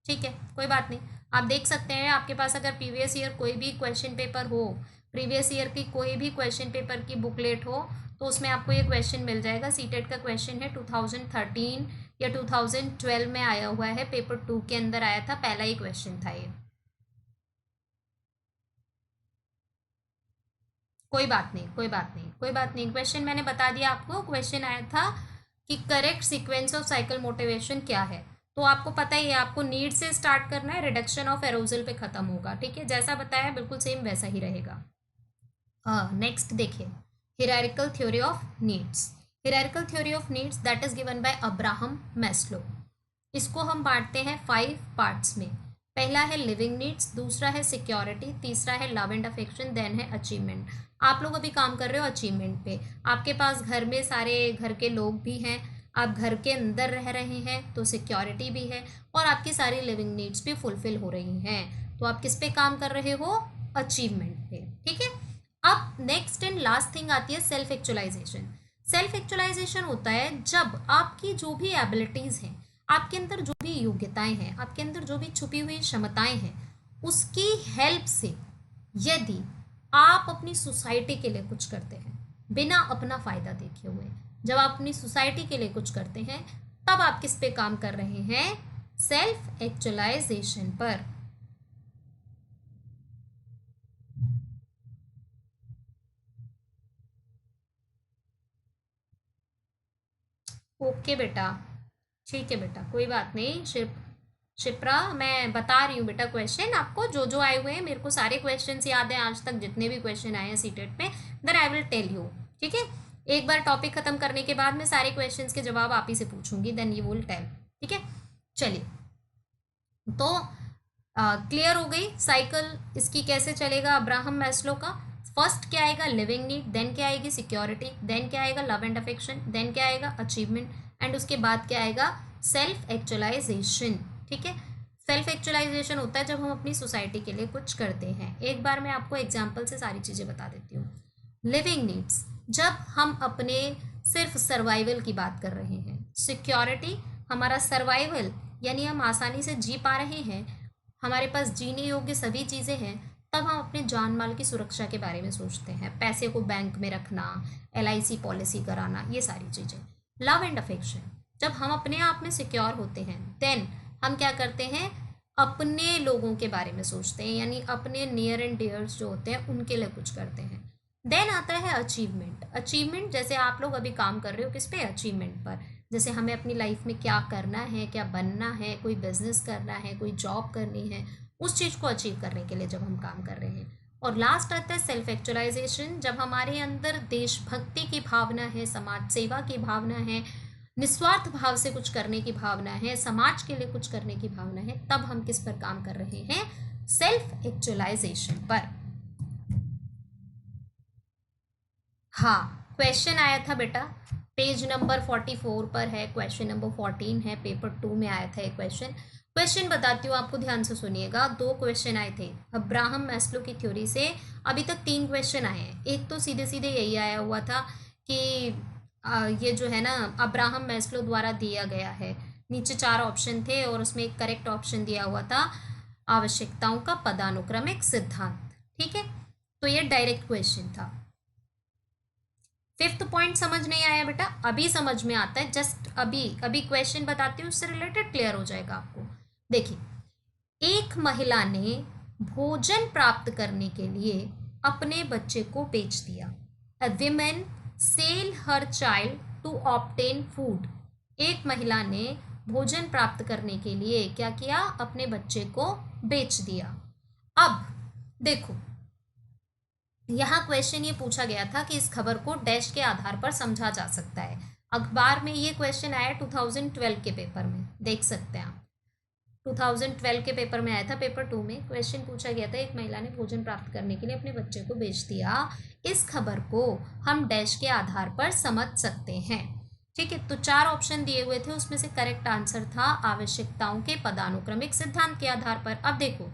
ठीक है, कोई बात नहीं। आप देख सकते हैं, आपके पास अगर प्रीवियस ईयर कोई भी क्वेश्चन पेपर हो, प्रीवियस ईयर की कोई भी क्वेश्चन पेपर की बुकलेट हो, तो उसमें आपको ये क्वेश्चन मिल जाएगा। सीटेट का क्वेश्चन है, 2013 या 2012 में आया हुआ है, पेपर 2 के अंदर आया था, पहला ही क्वेश्चन था ये। कोई बात नहीं, कोई बात नहीं, कोई बात नहीं। क्वेश्चन मैंने बता दिया आपको, क्वेश्चन आया था कि correct sequence of cycle motivation क्या है। तो आपको पता ही है, आपको नीड से स्टार्ट करना है, रिडक्शन ऑफ एरोजल पे खत्म होगा। ठीक है, जैसा बताया बिल्कुल सेम वैसा ही रहेगा। नेक्स्ट देखिए, hierarchical theory of needs. Hierarchical theory of needs that is given bye Abraham Maslow. इसको हम बांटते हैं 5 पार्ट्स में। पहला है लिविंग नीड्स, दूसरा है सिक्योरिटी, तीसरा है लव एंड अफेक्शन, देन है अचीवमेंट। आप लोग अभी काम कर रहे हो अचीवमेंट पे। आपके पास घर में सारे घर के लोग भी हैं, आप घर के अंदर रह रहे हैं तो सिक्योरिटी भी है, और आपकी सारी लिविंग नीड्स भी फुलफिल हो रही हैं। तो आप किस पे काम कर रहे हो? अचीवमेंट पे। ठीक है, अब नेक्स्ट एंड लास्ट थिंग आती है सेल्फ एक्चुअलाइजेशन। सेल्फ एक्चुअलाइजेशन होता है जब आपकी जो भी एबिलिटीज़ हैं, आपके अंदर जो भी योग्यताएं हैं, आपके अंदर जो भी छुपी हुई क्षमताएं हैं, उसकी हेल्प से यदि आप अपनी सोसाइटी के लिए कुछ करते हैं बिना अपना फ़ायदा देखे हुए, जब आप अपनी सोसाइटी के लिए कुछ करते हैं, तब आप किस पे काम कर रहे हैं? सेल्फ एक्चुअलाइजेशन पर। ओके बेटा, ठीक है बेटा, कोई बात नहीं। शिप्रा, मैं बता रही हूँ बेटा क्वेश्चन आपको, जो जो आए हुए हैं। मेरे को सारे क्वेश्चंस याद हैं आज तक, जितने भी क्वेश्चन आए हैं सीटेट में, then I will tell you. ठीक है, एक बार टॉपिक खत्म करने के बाद मैं सारे क्वेश्चंस के जवाब आप ही से पूछूंगी, देन यू विल टेल। ठीक है, चलिए। तो क्लियर हो गई साइकिल इसकी कैसे चलेगा अब्राहम मैस्लो का। फर्स्ट क्या आएगा? लिविंग नीड, देन क्या आएगी? सिक्योरिटी, देन क्या आएगा? लव एंड अफेक्शन, देन क्या आएगा? अचीवमेंट, एंड उसके बाद क्या आएगा? Self actualization. ठीक है, सेल्फ एक्चुअलाइजेशन होता है जब हम अपनी सोसाइटी के लिए कुछ करते हैं। एक बार मैं आपको एग्जाम्पल से सारी चीज़ें बता देती हूँ। लिविंग नीड्स, जब हम अपने सिर्फ सर्वाइवल की बात कर रहे हैं। सिक्योरिटी, हमारा सर्वाइवल, यानी हम आसानी से जी पा रहे हैं, हमारे पास जीने योग्य सभी चीज़ें हैं, तब हम अपने जान माल की सुरक्षा के बारे में सोचते हैं। पैसे को बैंक में रखना, LIC पॉलिसी कराना, ये सारी चीज़ें। लव एंड अफेक्शन, जब हम अपने आप में सिक्योर होते हैं, देन हम क्या करते हैं? अपने लोगों के बारे में सोचते हैं, यानी अपने नियर एंड डियर्स जो होते हैं उनके लिए कुछ करते हैं। देन आता है अचीवमेंट। अचीवमेंट, जैसे आप लोग अभी काम कर रहे हो किस पे? अचीवमेंट पर। जैसे हमें अपनी लाइफ में क्या करना है, क्या बनना है, कोई बिजनेस करना है, कोई जॉब करनी है, उस चीज़ को अचीव करने के लिए जब हम काम कर रहे हैं। और लास्ट आता है सेल्फ एक्चुअलाइजेशन, जब हमारे अंदर देशभक्ति की भावना है, समाज सेवा की भावना है, निस्वार्थ भाव से कुछ करने की भावना है, समाज के लिए कुछ करने की भावना है, तब हम किस पर काम कर रहे हैं? सेल्फ एक्चुअलाइजेशन पर। हाँ, क्वेश्चन आया था बेटा, पेज नंबर 44 पर है, क्वेश्चन नंबर 14 है, पेपर 2 में आया था एक क्वेश्चन। क्वेश्चन बताती हूँ आपको, ध्यान से सुनिएगा। 2 क्वेश्चन आए थे अब्राहम मैस्लो की थ्योरी से। अभी तक 3 क्वेश्चन आए हैं। एक तो सीधे सीधे यही आया हुआ था कि ये जो है ना, अब्राहम मैस्लो द्वारा दिया गया है, नीचे 4 ऑप्शन थे और उसमें एक करेक्ट ऑप्शन दिया हुआ था आवश्यकताओं का पदानुक्रमिक सिद्धांत। ठीक है, तो ये डायरेक्ट क्वेश्चन था। 5th पॉइंट समझ नहीं आया बेटा? अभी समझ में आता है, जस्ट अभी अभी क्वेश्चन बताती हूँ, उससे रिलेटेड क्लियर हो जाएगा आपको। देखिए, एक महिला ने भोजन प्राप्त करने के लिए अपने बच्चे को बेच दिया। A women sell her child to obtain food. एक महिला ने भोजन प्राप्त करने के लिए क्या किया? अपने बच्चे को बेच दिया। अब देखो, यहाँ क्वेश्चन ये पूछा गया था कि इस खबर को डैश के आधार पर समझा जा सकता है। अखबार में ये क्वेश्चन आया 2012 के पेपर में, देख सकते हैं आप। 2012 के पेपर में आया था, पेपर 2 में क्वेश्चन पूछा गया था, एक महिला ने भोजन प्राप्त करने के लिए अपने बच्चे को बेच दिया। इस खबर को हम डैश के आधार पर समझ सकते हैं। ठीक है, तो 4 ऑप्शन दिए हुए थे, उसमें से करेक्ट आंसर था आवश्यकताओं के पदानुक्रमिक सिद्धांत के आधार पर। अब देखो,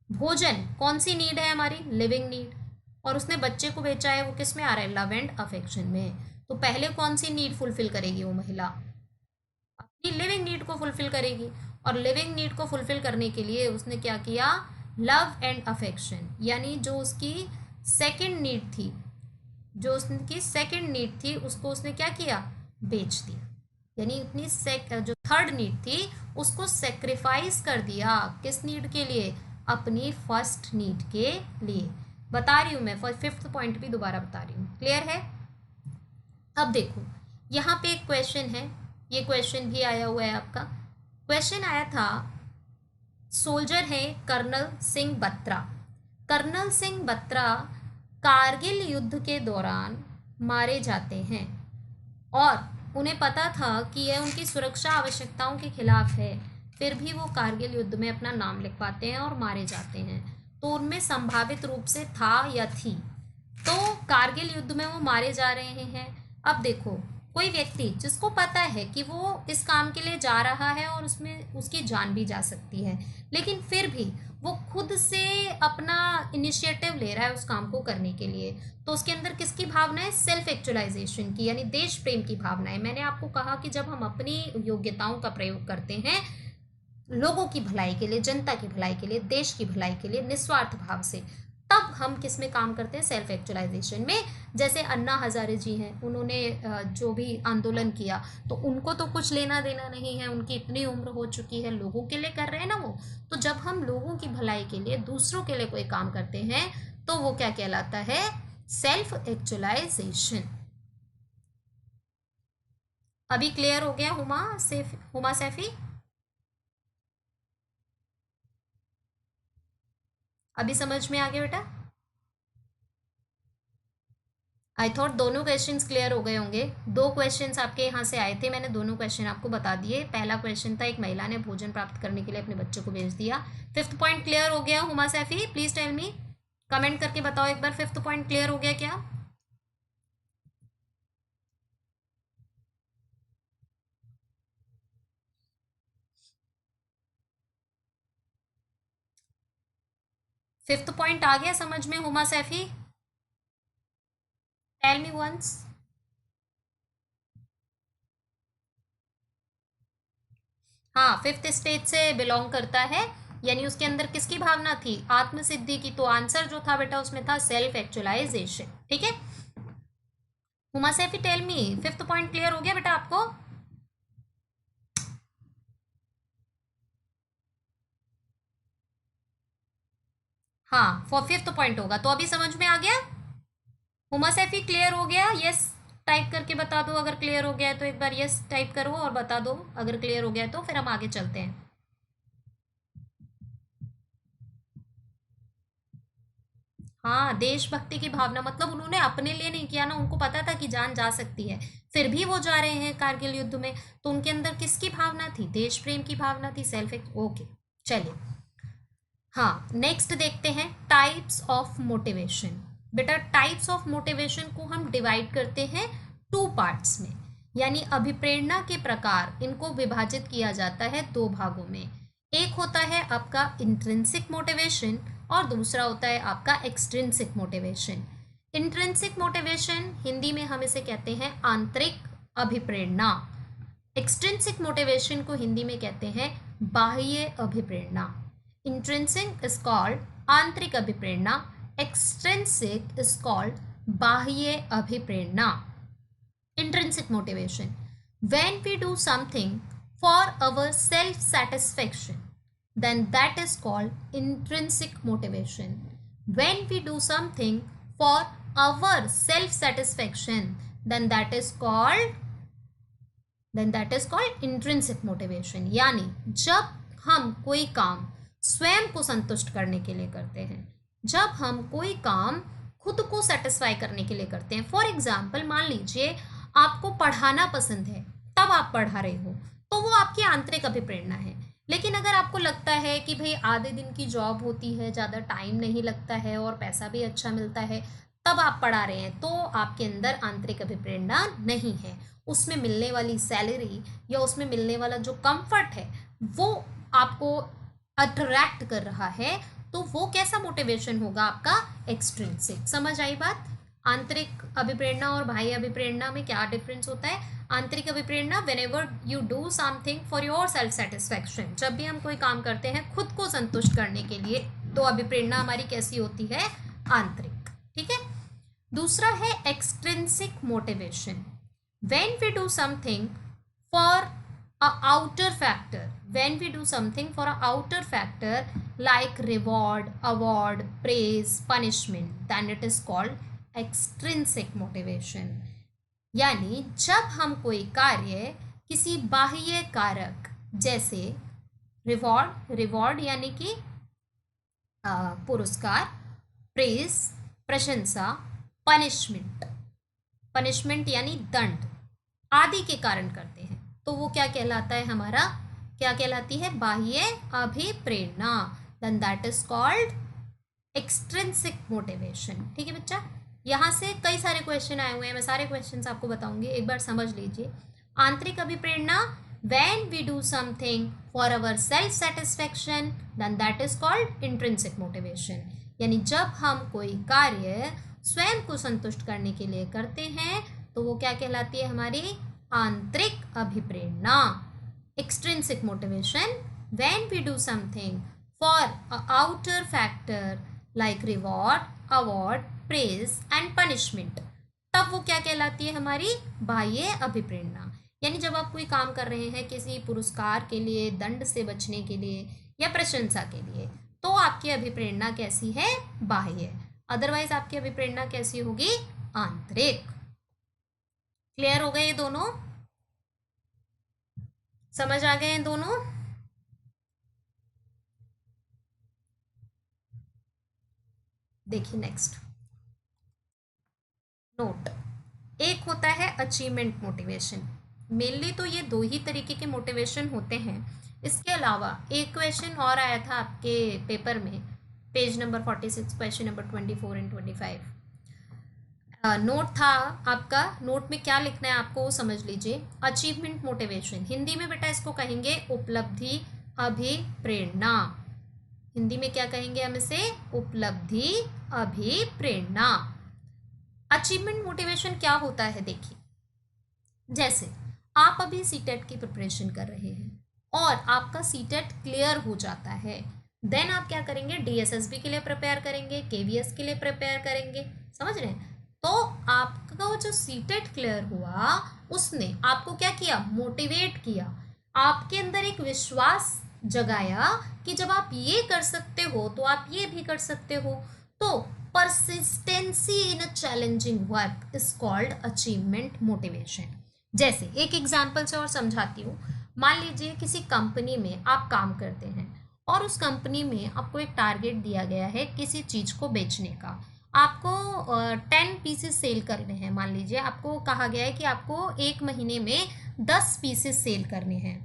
भोजन कौन सी नीड है? हमारी लिविंग नीड। और उसने बच्चे को बेचा है, वो किस में आ रहा है? लव एंड अफेक्शन में। तो पहले कौन सी नीड फुलफिल करेगी वो महिला? अपनी लिविंग नीड को फुलफिल करेगी। और लिविंग नीड को फुलफिल करने के लिए उसने क्या किया? लव एंड अफेक्शन, यानी जो उसकी सेकंड नीड थी, जो उसकी सेकंड नीड थी, उसको उसने क्या किया? बेच दिया। यानी अपनी जो थर्ड नीड थी उसको सेक्रीफाइस कर दिया। किस नीड के लिए? अपनी फर्स्ट नीड के लिए। बता रही हूँ मैं, 5th पॉइंट भी दोबारा बता रही हूँ। क्लियर है? अब देखो, यहाँ पे एक क्वेश्चन है, ये क्वेश्चन भी आया हुआ है आपका। क्वेश्चन आया था, सोल्जर है कर्नल सिंह बत्रा। कर्नल सिंह बत्रा कारगिल युद्ध के दौरान मारे जाते हैं और उन्हें पता था कि यह उनकी सुरक्षा आवश्यकताओं के खिलाफ है, फिर भी वो कारगिल युद्ध में अपना नाम लिखवाते हैं और मारे जाते हैं। तो उनमें संभावित रूप से था या थी? तो कारगिल युद्ध में वो मारे जा रहे हैं। अब देखो, कोई व्यक्ति जिसको पता है कि वो इस काम के लिए जा रहा है और उसमें उसकी जान भी जा सकती है, लेकिन फिर भी वो खुद से अपना इनिशिएटिव ले रहा है उस काम को करने के लिए, तो उसके अंदर किसकी भावना है? सेल्फ एक्चुअलाइजेशन की, यानी देश प्रेम की भावना है। मैंने आपको कहा कि जब हम अपनी योग्यताओं का प्रयोग करते हैं लोगों की भलाई के लिए, जनता की भलाई के लिए, देश की भलाई के लिए निस्वार्थ भाव से, तब हम किस में काम करते हैं? सेल्फ एक्चुअलाइजेशन में। जैसे अन्ना हजारे जी हैं, उन्होंने जो भी आंदोलन किया, तो उनको तो कुछ लेना देना नहीं है, उनकी इतनी उम्र हो चुकी है, लोगों के लिए कर रहे हैं ना वो। तो जब हम लोगों की भलाई के लिए, दूसरों के लिए कोई काम करते हैं, तो वो क्या कहलाता है? Self actualisation. अभी क्लियर हो गया हुमा सैफी? अभी समझ में आ गया बेटा? आई थॉट दोनों क्वेश्चंस क्लियर हो गए होंगे। 2 क्वेश्चंस आपके यहाँ से आए थे, मैंने दोनों क्वेश्चन आपको बता दिए। पहला क्वेश्चन था, एक महिला ने भोजन प्राप्त करने के लिए अपने बच्चे को बेच दिया। 5th पॉइंट क्लियर हो गया Huma Saifi? Please tell me, comment करके बताओ एक बार, 5th पॉइंट क्लियर हो गया क्या? फिफ्थ पॉइंट आ गया समझ में Huma Saifi? Tell me once. हाँ, 5th स्टेज से बिलोंग करता है, यानी उसके अंदर किसकी भावना थी? आत्मसिद्धि की। तो आंसर जो था बेटा उसमें था सेल्फ एक्चुअलाइजेशन। ठीक है, Huma Saifi tell me, 5th point clear हो गया बेटा आपको? हाँ, 5th पॉइंट होगा। तो अभी समझ में आ गया? हुमा सैफी क्लियर हो गया? यस टाइप करके बता दो अगर क्लियर हो गया है तो, एक बार यस टाइप करो और बता दो अगर क्लियर हो गया है तो, फिर हम आगे चलते हैं। हाँ, देशभक्ति की भावना, मतलब उन्होंने अपने लिए नहीं किया ना, उनको पता था कि जान जा सकती है, फिर भी वो जा रहे हैं कारगिल युद्ध में, तो उनके अंदर किसकी भावना थी? देश प्रेम की भावना थी, सेल्फ। ओके, चलिए। हाँ, नेक्स्ट देखते हैं टाइप्स ऑफ मोटिवेशन। बेटा, टाइप्स ऑफ मोटिवेशन को हम डिवाइड करते हैं 2 पार्ट्स में, यानी अभिप्रेरणा के प्रकार, इनको विभाजित किया जाता है 2 भागों में। एक होता है आपका इंट्रिंसिक मोटिवेशन और दूसरा होता है आपका extrinsic motivation. Intrinsic motivation Hindi में हम इसे कहते हैं आंतरिक अभिप्रेरणा। एक्सट्रिंसिक मोटिवेशन को हिंदी में कहते हैं बाह्य अभिप्रेरणा। इंट्रिंसिक इज कॉल्ड आंतरिक अभिप्रेरणा, एक्सट्रिंसिक इज कॉल्ड बाह्य अभिप्रेरणा। Intrinsic motivation, when we do something for our self satisfaction, then that is called intrinsic motivation. When we do something for our self satisfaction, then that is called intrinsic motivation. यानी जब हम कोई काम स्वयं को संतुष्ट करने के लिए करते हैं, जब हम कोई काम खुद को सेटिस्फाई करने के लिए करते हैं। फॉर एग्जाम्पल, मान लीजिए आपको पढ़ाना पसंद है, तब आप पढ़ा रहे हो, तो वो आपकी आंतरिक अभिप्रेरणा है। लेकिन अगर आपको लगता है कि भाई आधे दिन की जॉब होती है, ज़्यादा टाइम नहीं लगता है और पैसा भी अच्छा मिलता है, तब आप पढ़ा रहे हैं, तो आपके अंदर आंतरिक अभिप्रेरणा नहीं है। उसमें मिलने वाली सैलरी या उसमें मिलने वाला जो कंफर्ट है वो आपको अट्रैक्ट कर रहा है, तो वो कैसा मोटिवेशन होगा आपका? एक्सट्रिंसिक। समझ आई बात? आंतरिक अभिप्रेरणा और बाह्य अभिप्रेरणा में क्या डिफरेंस होता है? आंतरिक अभिप्रेरणा, whenever you do something for yourself satisfaction, जब भी हम कोई काम करते हैं खुद को संतुष्ट करने के लिए, तो अभिप्रेरणा हमारी कैसी होती है? आंतरिक। ठीक है। दूसरा है extrinsic motivation, when we do something for a outer factor, when we do something for a outer factor like reward, award, praise, punishment, then it is called extrinsic motivation. यानी जब हम कोई कार्य किसी बाह्य कारक जैसे रिवॉर्ड यानी कि पुरस्कार, प्रेज प्रशंसा, पनिशमेंट यानी दंड आदि के कारण करते हैं, तो वो क्या कहलाता है? हमारा क्या कहलाती है? बाह्य अभिप्रेरणा। Then that is called extrinsic motivation. ठीक है बच्चा, यहाँ से कई सारे क्वेश्चन आए हुए हैं, मैं सारे क्वेश्चंस आपको बताऊंगी, एक बार समझ लीजिए। आंतरिक अभिप्रेरणा, when we do something for our self satisfaction, then that is called intrinsic motivation. यानी जब हम कोई कार्य स्वयं को संतुष्ट करने के लिए करते हैं, तो वो क्या कहलाती है? हमारी आंतरिक अभिप्रेरणा। Extrinsic motivation, when we do something for a outer factor like reward, award, praise and punishment, तब वो क्या कहलाती है? हमारी बाह्य अभिप्रेरणा। यानी जब आप कोई काम कर रहे हैं किसी पुरस्कार के लिए, दंड से बचने के लिए या प्रशंसा के लिए, तो आपकी अभिप्रेरणा कैसी है? बाह्य। अदरवाइज आपकी अभिप्रेरणा कैसी होगी? आंतरिक। क्लियर हो गए ये दोनों? समझ आ गए हैं दोनों? देखिए नेक्स्ट नोट, एक होता है अचीवमेंट मोटिवेशन। मेनली तो ये दो ही तरीके के मोटिवेशन होते हैं। इसके अलावा एक क्वेश्चन और आया था आपके पेपर में, page number 46, question number 24 and 25। Note था आपका, नोट में क्या लिखना है आपको वो समझ लीजिए। अचीवमेंट मोटिवेशन, हिंदी में बेटा इसको कहेंगे उपलब्धि अभिप्रेरणा। हिंदी में क्या कहेंगे हम इसे? उपलब्धि अभिप्रेरणा। अचीवमेंट मोटिवेशन क्या होता है? देखिए, जैसे आप अभी सीटेट की प्रिपरेशन कर रहे हैं और आपका सीटेट क्लियर हो जाता है, देन आप क्या करेंगे? डीएसएसबी के लिए प्रिपेयर करेंगे, केवीएस के लिए प्रिपेयर करेंगे। समझ रहे हैं? तो आपका जो सीटेट क्लियर हुआ, उसने आपको क्या किया? मोटिवेट किया, आपके अंदर एक विश्वास जगाया कि जब आप ये कर सकते हो तो आप ये भी कर सकते हो। तो persistency in a challenging work is called achievement motivation. जैसे एक एग्जाम्पल से और समझाती हूँ। मान लीजिए किसी कंपनी में आप काम करते हैं और उस कंपनी में आपको एक टारगेट दिया गया है किसी चीज़ को बेचने का। आपको 10 पीसेस सेल करने हैं। मान लीजिए आपको कहा गया है कि आपको एक महीने में 10 पीसेस सेल करने हैं।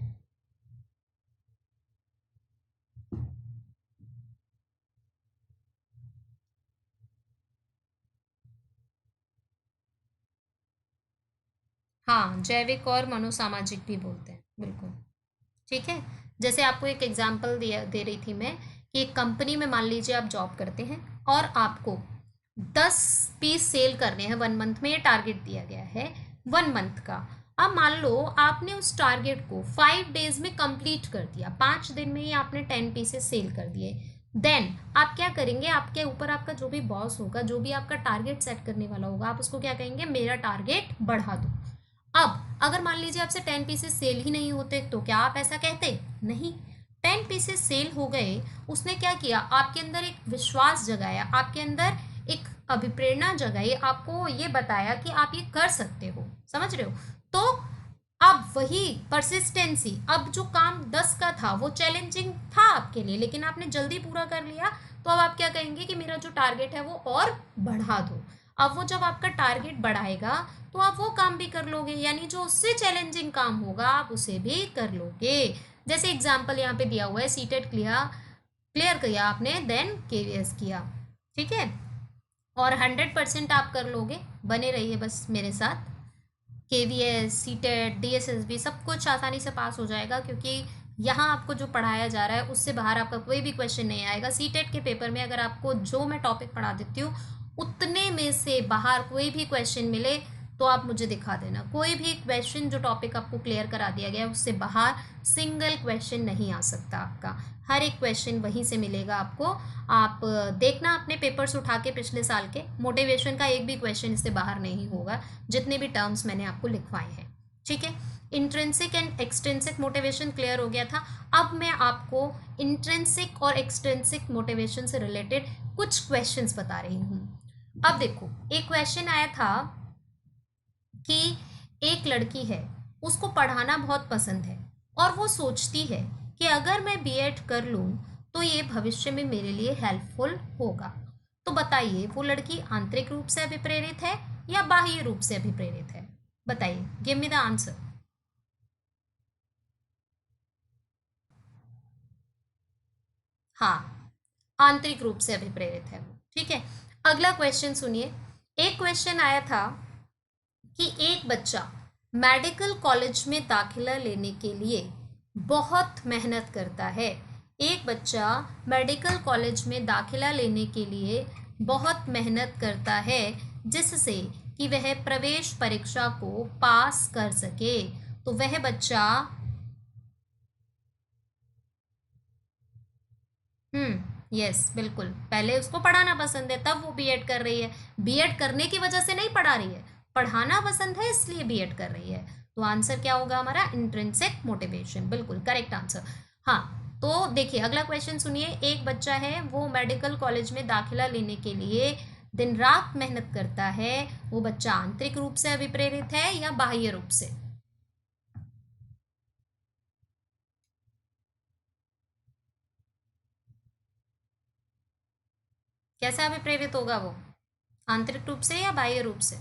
हाँ, जैविक और मनोसामाजिक भी बोलते हैं, बिल्कुल ठीक है। जैसे आपको एक एग्जांपल दे रही थी मैं कि एक कंपनी में मान लीजिए आप जॉब करते हैं और आपको 10 पीस सेल करने हैं 1 मंथ में, ये टारगेट दिया गया है 1 मंथ का। अब मान लो आपने उस टारगेट को 5 डेज में कंप्लीट कर दिया, 5 दिन में ही आपने 10 पीसेस सेल कर दिए। देन आप क्या करेंगे, आपके ऊपर आपका जो भी बॉस होगा, जो भी आपका टारगेट सेट करने वाला होगा, आप उसको क्या कहेंगे, मेरा टारगेट बढ़ा दो। अब अगर मान लीजिए आपसे 10 पीसेस सेल ही नहीं होते तो क्या आप ऐसा कहते, नहीं। 10 पीसेस सेल हो गए, उसने क्या किया, आपके अंदर एक विश्वास जगाया, आपके अंदर एक अभिप्रेरणा जगाई, आपको ये बताया कि आप ये कर सकते हो, समझ रहे हो। तो अब वही परसिस्टेंसी, अब जो काम 10 का था वो चैलेंजिंग था आपके लिए, लेकिन आपने जल्दी पूरा कर लिया, तो अब आप क्या कहेंगे कि मेरा जो टारगेट है वो और बढ़ा दो। अब वो जब आपका टारगेट बढ़ाएगा तो आप वो काम भी कर लोगे, यानी जो उससे चैलेंजिंग काम होगा आप उसे भी कर लोगे। जैसे एग्जाम्पल यहाँ पे दिया हुआ है, सीटेट क्लियर किया आपने, देन केवीएस किया, ठीक है, और 100% आप कर लोगे। बने रहिए बस मेरे साथ। केवीएस, सीटेट, डीएसएसबी सब कुछ आसानी से पास हो जाएगा, क्योंकि यहाँ आपको जो पढ़ाया जा रहा है उससे बाहर आपका कोई भी क्वेश्चन नहीं आएगा। सीटेट के पेपर में अगर आपको जो मैं टॉपिक पढ़ा देती हूँ उतने में से बाहर कोई भी क्वेश्चन मिले तो आप मुझे दिखा देना। कोई भी क्वेश्चन जो टॉपिक आपको क्लियर करा दिया गया है उससे बाहर सिंगल क्वेश्चन नहीं आ सकता आपका, हर एक क्वेश्चन वहीं से मिलेगा आपको। आप देखना अपने पेपर्स उठा के पिछले साल के, मोटिवेशन का एक भी क्वेश्चन इससे बाहर नहीं होगा, जितने भी टर्म्स मैंने आपको लिखवाए हैं, ठीक है। Intrinsic and extrinsic motivation clear हो गया था। अब मैं आपको इंट्रिंसिक और एक्सट्रिंसिक मोटिवेशन से रिलेटेड कुछ क्वेश्चंस बता रही हूँ। अब देखो, एक क्वेश्चन आया था कि एक लड़की है, उसको पढ़ाना बहुत पसंद है और वो सोचती है कि अगर मैं बीएड कर लूँ तो ये भविष्य में मेरे लिए हेल्पफुल होगा। तो बताइए वो लड़की आंतरिक रूप से अभिप्रेरित है या बाह्य रूप से अभिप्रेरित है, बताइए, गिव मी द आंसर। हाँ, आंतरिक रूप से अभिप्रेरित है वो, ठीक है। अगला क्वेश्चन सुनिए। एक क्वेश्चन आया था कि एक बच्चा मेडिकल कॉलेज में दाखिला लेने के लिए बहुत मेहनत करता है। एक बच्चा मेडिकल कॉलेज में दाखिला लेने के लिए बहुत मेहनत करता है, जिससे कि वह प्रवेश परीक्षा को पास कर सके। तो वह बच्चा, यस बिल्कुल, पहले उसको पढ़ाना पसंद है तब वो बीएड कर रही है, बीएड करने की वजह से नहीं पढ़ा रही है, पढ़ाना पसंद है इसलिए बीएड कर रही है। तो आंसर क्या होगा हमारा, इंट्रिंसिक मोटिवेशन, बिल्कुल करेक्ट आंसर। हाँ, तो देखिए अगला क्वेश्चन सुनिए। एक बच्चा है, वो मेडिकल कॉलेज में दाखिला लेने के लिए दिन रात मेहनत करता है, वो बच्चा आंतरिक रूप से अभिप्रेरित है या बाह्य रूप से। कैसे अभिप्रेरित होगा वो, आंतरिक रूप से या बाह्य रूप से।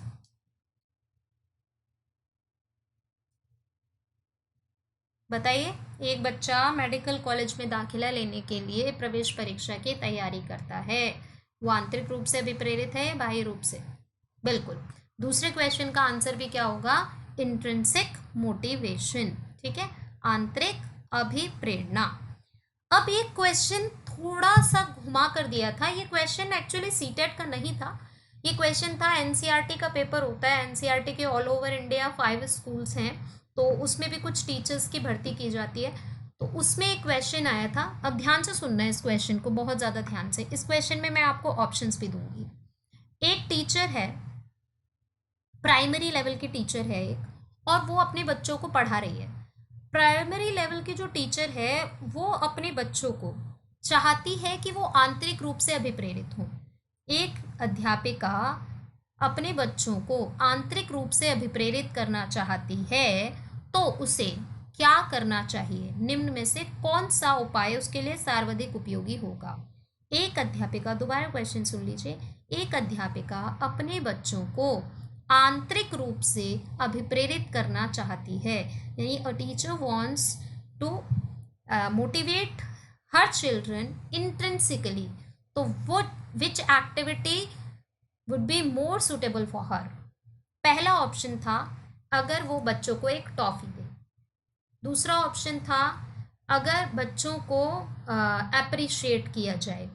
बताइए, एक बच्चा मेडिकल कॉलेज में दाखिला लेने के लिए प्रवेश परीक्षा की तैयारी करता है, वो आंतरिक रूप से अभिप्रेरित है या बाह्य रूप से। बिल्कुल, दूसरे क्वेश्चन का आंसर भी क्या होगा, इंट्रिंसिक मोटिवेशन, ठीक है, आंतरिक अभिप्रेरणा। अब एक क्वेश्चन थोड़ा सा घुमा कर दिया था, ये क्वेश्चन एक्चुअली सीटेट का नहीं था, ये क्वेश्चन था एनसीईआरटी का पेपर होता है, एनसीईआरटी के ऑल ओवर इंडिया 5 स्कूल्स हैं, तो उसमें भी कुछ टीचर्स की भर्ती की जाती है। तो उसमें एक क्वेश्चन आया था, अब ध्यान से सुनना है इस क्वेश्चन को, बहुत ज़्यादा ध्यान से। इस क्वेश्चन में मैं आपको ऑप्शंस भी दूंगी। एक टीचर है, प्राइमरी लेवल की टीचर है एक, और वो अपने बच्चों को पढ़ा रही है। प्राइमरी लेवल की जो टीचर है वो अपने बच्चों को चाहती है कि वो आंतरिक रूप से अभिप्रेरित हों। एक अध्यापिका अपने बच्चों को आंतरिक रूप से अभिप्रेरित करना चाहती है, तो उसे क्या करना चाहिए, निम्न में से कौन सा उपाय उसके लिए सर्वाधिक उपयोगी होगा। एक अध्यापिका, दोबारा क्वेश्चन सुन लीजिए, एक अध्यापिका अपने बच्चों को आंतरिक रूप से अभिप्रेरित करना चाहती है, यानी a teacher wants to motivate her children intrinsically, तो वो which activity would be more suitable for her. पहला ऑप्शन था अगर वो बच्चों को एक टॉफी दे, दूसरा ऑप्शन था अगर बच्चों को अप्रिशिएट किया जाए।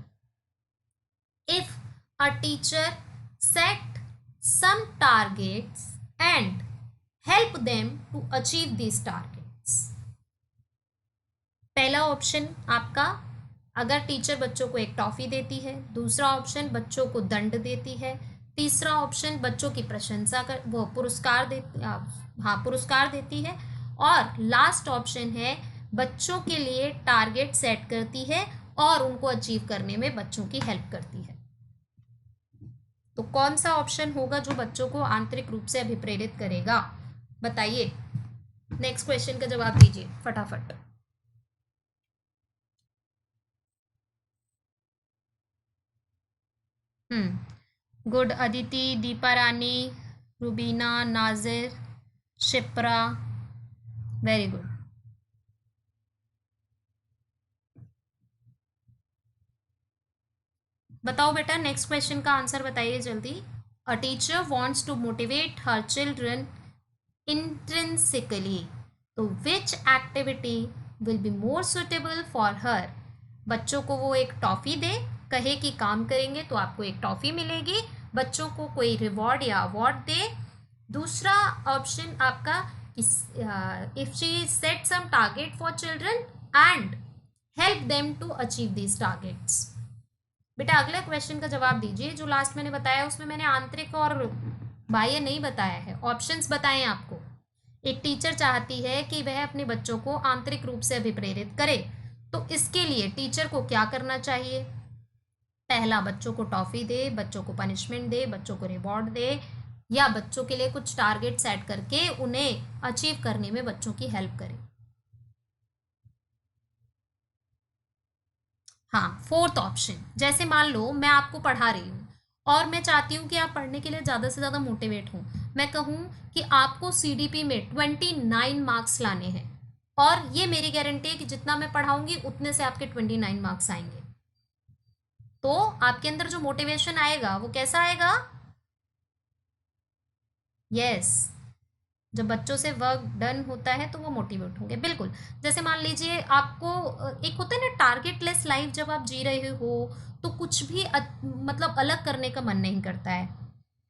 If a teacher set some targets and help them to achieve this targets. पहला ऑप्शन आपका, अगर टीचर बच्चों को एक टॉफी देती है। दूसरा ऑप्शन, बच्चों को दंड देती है। तीसरा ऑप्शन, बच्चों की प्रशंसा कर वो पुरस्कार देती, हाँ पुरस्कार देती है। और लास्ट ऑप्शन है, बच्चों के लिए टारगेट सेट करती है और उनको अचीव करने में बच्चों की हेल्प करती है। तो कौन सा ऑप्शन होगा जो बच्चों को आंतरिक रूप से अभिप्रेरित करेगा, बताइए। नेक्स्ट क्वेश्चन का जवाब दीजिए फटाफट। Good. Aditi, Deepa Rani, Rubina, Nazir, Shipra, very good. बताओ बेटा, नेक्स्ट क्वेश्चन का आंसर बताइए जल्दी। A teacher wants to motivate her children intrinsically, तो which activity will be more suitable for her. बच्चों को वो एक टॉफी दे, कहे कि काम करेंगे तो आपको एक टॉफी मिलेगी, बच्चों को कोई रिवॉर्ड या अवार्ड दे। दूसरा ऑप्शन आपका, if she set some target for children and help them to achieve these targets. बेटा अगले क्वेश्चन का जवाब दीजिए। जो लास्ट मैंने बताया उसमें मैंने आंतरिक और बाह्य नहीं बताया है, ऑप्शंस बताए आपको। एक टीचर चाहती है कि वह अपने बच्चों को आंतरिक रूप से अभिप्रेरित करे, तो इसके लिए टीचर को क्या करना चाहिए। पहला, बच्चों को टॉफी दे, बच्चों को पनिशमेंट दे, बच्चों को रिवॉर्ड दे, या बच्चों के लिए कुछ टारगेट सेट करके उन्हें अचीव करने में बच्चों की हेल्प करे। हाँ, फोर्थ ऑप्शन, जैसे मान लो मैं आपको पढ़ा रही हूँ और मैं चाहती हूँ कि आप पढ़ने के लिए ज़्यादा से ज़्यादा मोटिवेट हों। मैं कहूँ कि आपको सीडीपी में 29 मार्क्स लाने हैं और ये मेरी गारंटी है कि जितना मैं पढ़ाऊंगी उतने से आपके 29 मार्क्स आएंगे। तो आपके अंदर जो मोटिवेशन आएगा वो कैसा आएगा। यस, जब बच्चों से वर्क डन होता है तो वो मोटिवेट होंगे। बिल्कुल, जैसे मान लीजिए आपको एक होता है ना टारगेट लेस लाइफ, जब आप जी रहे हो तो कुछ भी मतलब अलग करने का मन नहीं करता है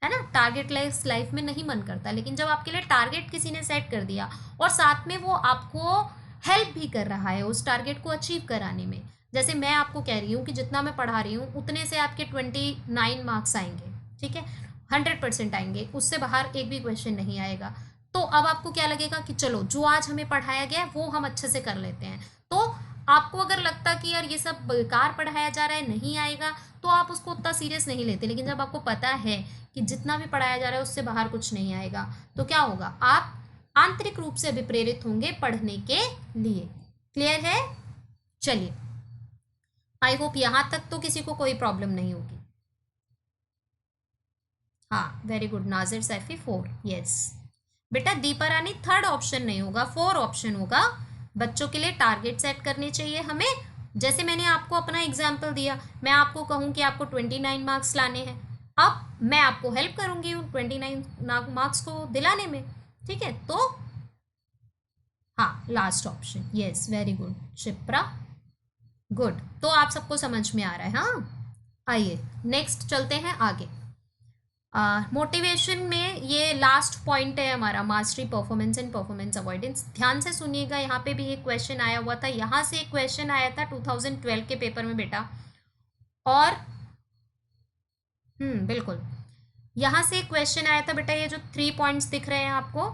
ना। टारगेट लेस लाइफ में नहीं मन करता, लेकिन जब आपके लिए टारगेट किसी ने सेट कर दिया और साथ में वो आपको हेल्प भी कर रहा है उस टारगेट को अचीव कराने में। जैसे मैं आपको कह रही हूँ कि जितना मैं पढ़ा रही हूँ उतने से आपके 29 मार्क्स आएंगे, ठीक है, 100% आएंगे, उससे बाहर एक भी क्वेश्चन नहीं आएगा। तो अब आपको क्या लगेगा कि चलो जो आज हमें पढ़ाया गया है वो हम अच्छे से कर लेते हैं। तो आपको अगर लगता कि यार ये सब बेकार पढ़ाया जा रहा है, नहीं आएगा, तो आप उसको उतना सीरियस नहीं लेते। लेकिन जब आपको पता है कि जितना भी पढ़ाया जा रहा है उससे बाहर कुछ नहीं आएगा, तो क्या होगा, आप आंतरिक रूप से अभिप्रेरित होंगे पढ़ने के लिए। क्लियर है। चलिए, आई होप यहाँ तक तो किसी को कोई प्रॉब्लम नहीं होगी। हाँ, वेरी गुड। नाजिर सैफी 4, यस। बेटा दीपा रानी, थर्ड ऑप्शन नहीं होगा, 4 ऑप्शन होगा। बच्चों के लिए टारगेट सेट करने चाहिए हमें। जैसे मैंने आपको अपना एग्जाम्पल दिया, मैं आपको कहूँ कि आपको 29 मार्क्स लाने हैं, अब मैं आपको हेल्प करूँगी उन 29 मार्क्स को दिलाने में, ठीक है। तो हाँ, last option, yes, very good Shipra, good. तो आप सबको समझ में आ रहा है। हाँ, आइए नेक्स्ट चलते हैं आगे। मोटिवेशन में ये लास्ट पॉइंट है हमारा, mastery, performance and performance avoidance. ध्यान से सुनिएगा, यहाँ पे भी एक क्वेश्चन आया हुआ था, यहाँ से एक क्वेश्चन आया था 2012 के पेपर में बेटा। और बिल्कुल, यहाँ से एक क्वेश्चन आया था बेटा। ये जो 3 पॉइंट्स दिख रहे हैं आपको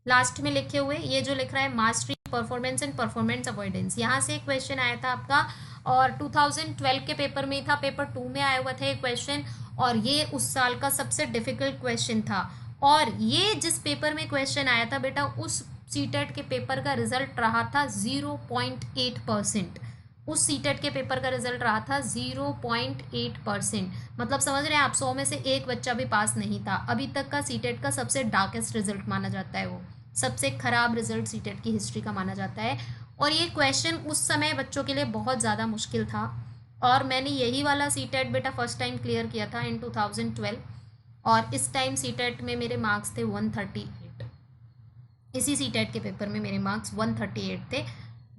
लास्ट में लिखे हुए, ये जो लिख रहा है mastery, performance and performance avoidance, यहाँ से एक क्वेश्चन आया था आपका और 2012 के पेपर में था, पेपर 2 में आया हुआ था ये क्वेश्चन। और ये उस साल का सबसे डिफिकल्ट क्वेश्चन था। और ये जिस पेपर में क्वेश्चन आया था बेटा, उस सीटेट के पेपर का रिजल्ट रहा था 0.8%। उस सीटेट के पेपर का रिजल्ट रहा था 0.8%। मतलब समझ रहे हैं आप, 100 में से एक बच्चा भी पास नहीं था। अभी तक का सीटेट का सबसे डार्केस्ट रिजल्ट माना जाता है, वो सबसे खराब रिजल्ट सीटेट की हिस्ट्री का माना जाता है। और ये क्वेश्चन उस समय बच्चों के लिए बहुत ज़्यादा मुश्किल था। और मैंने यही वाला सीटेट बेटा फर्स्ट टाइम क्लियर किया था इन 2012, और इस टाइम सीटेट में मेरे मार्क्स थे 138। इसी सीटेट के पेपर में मेरे मार्क्स 138 थे,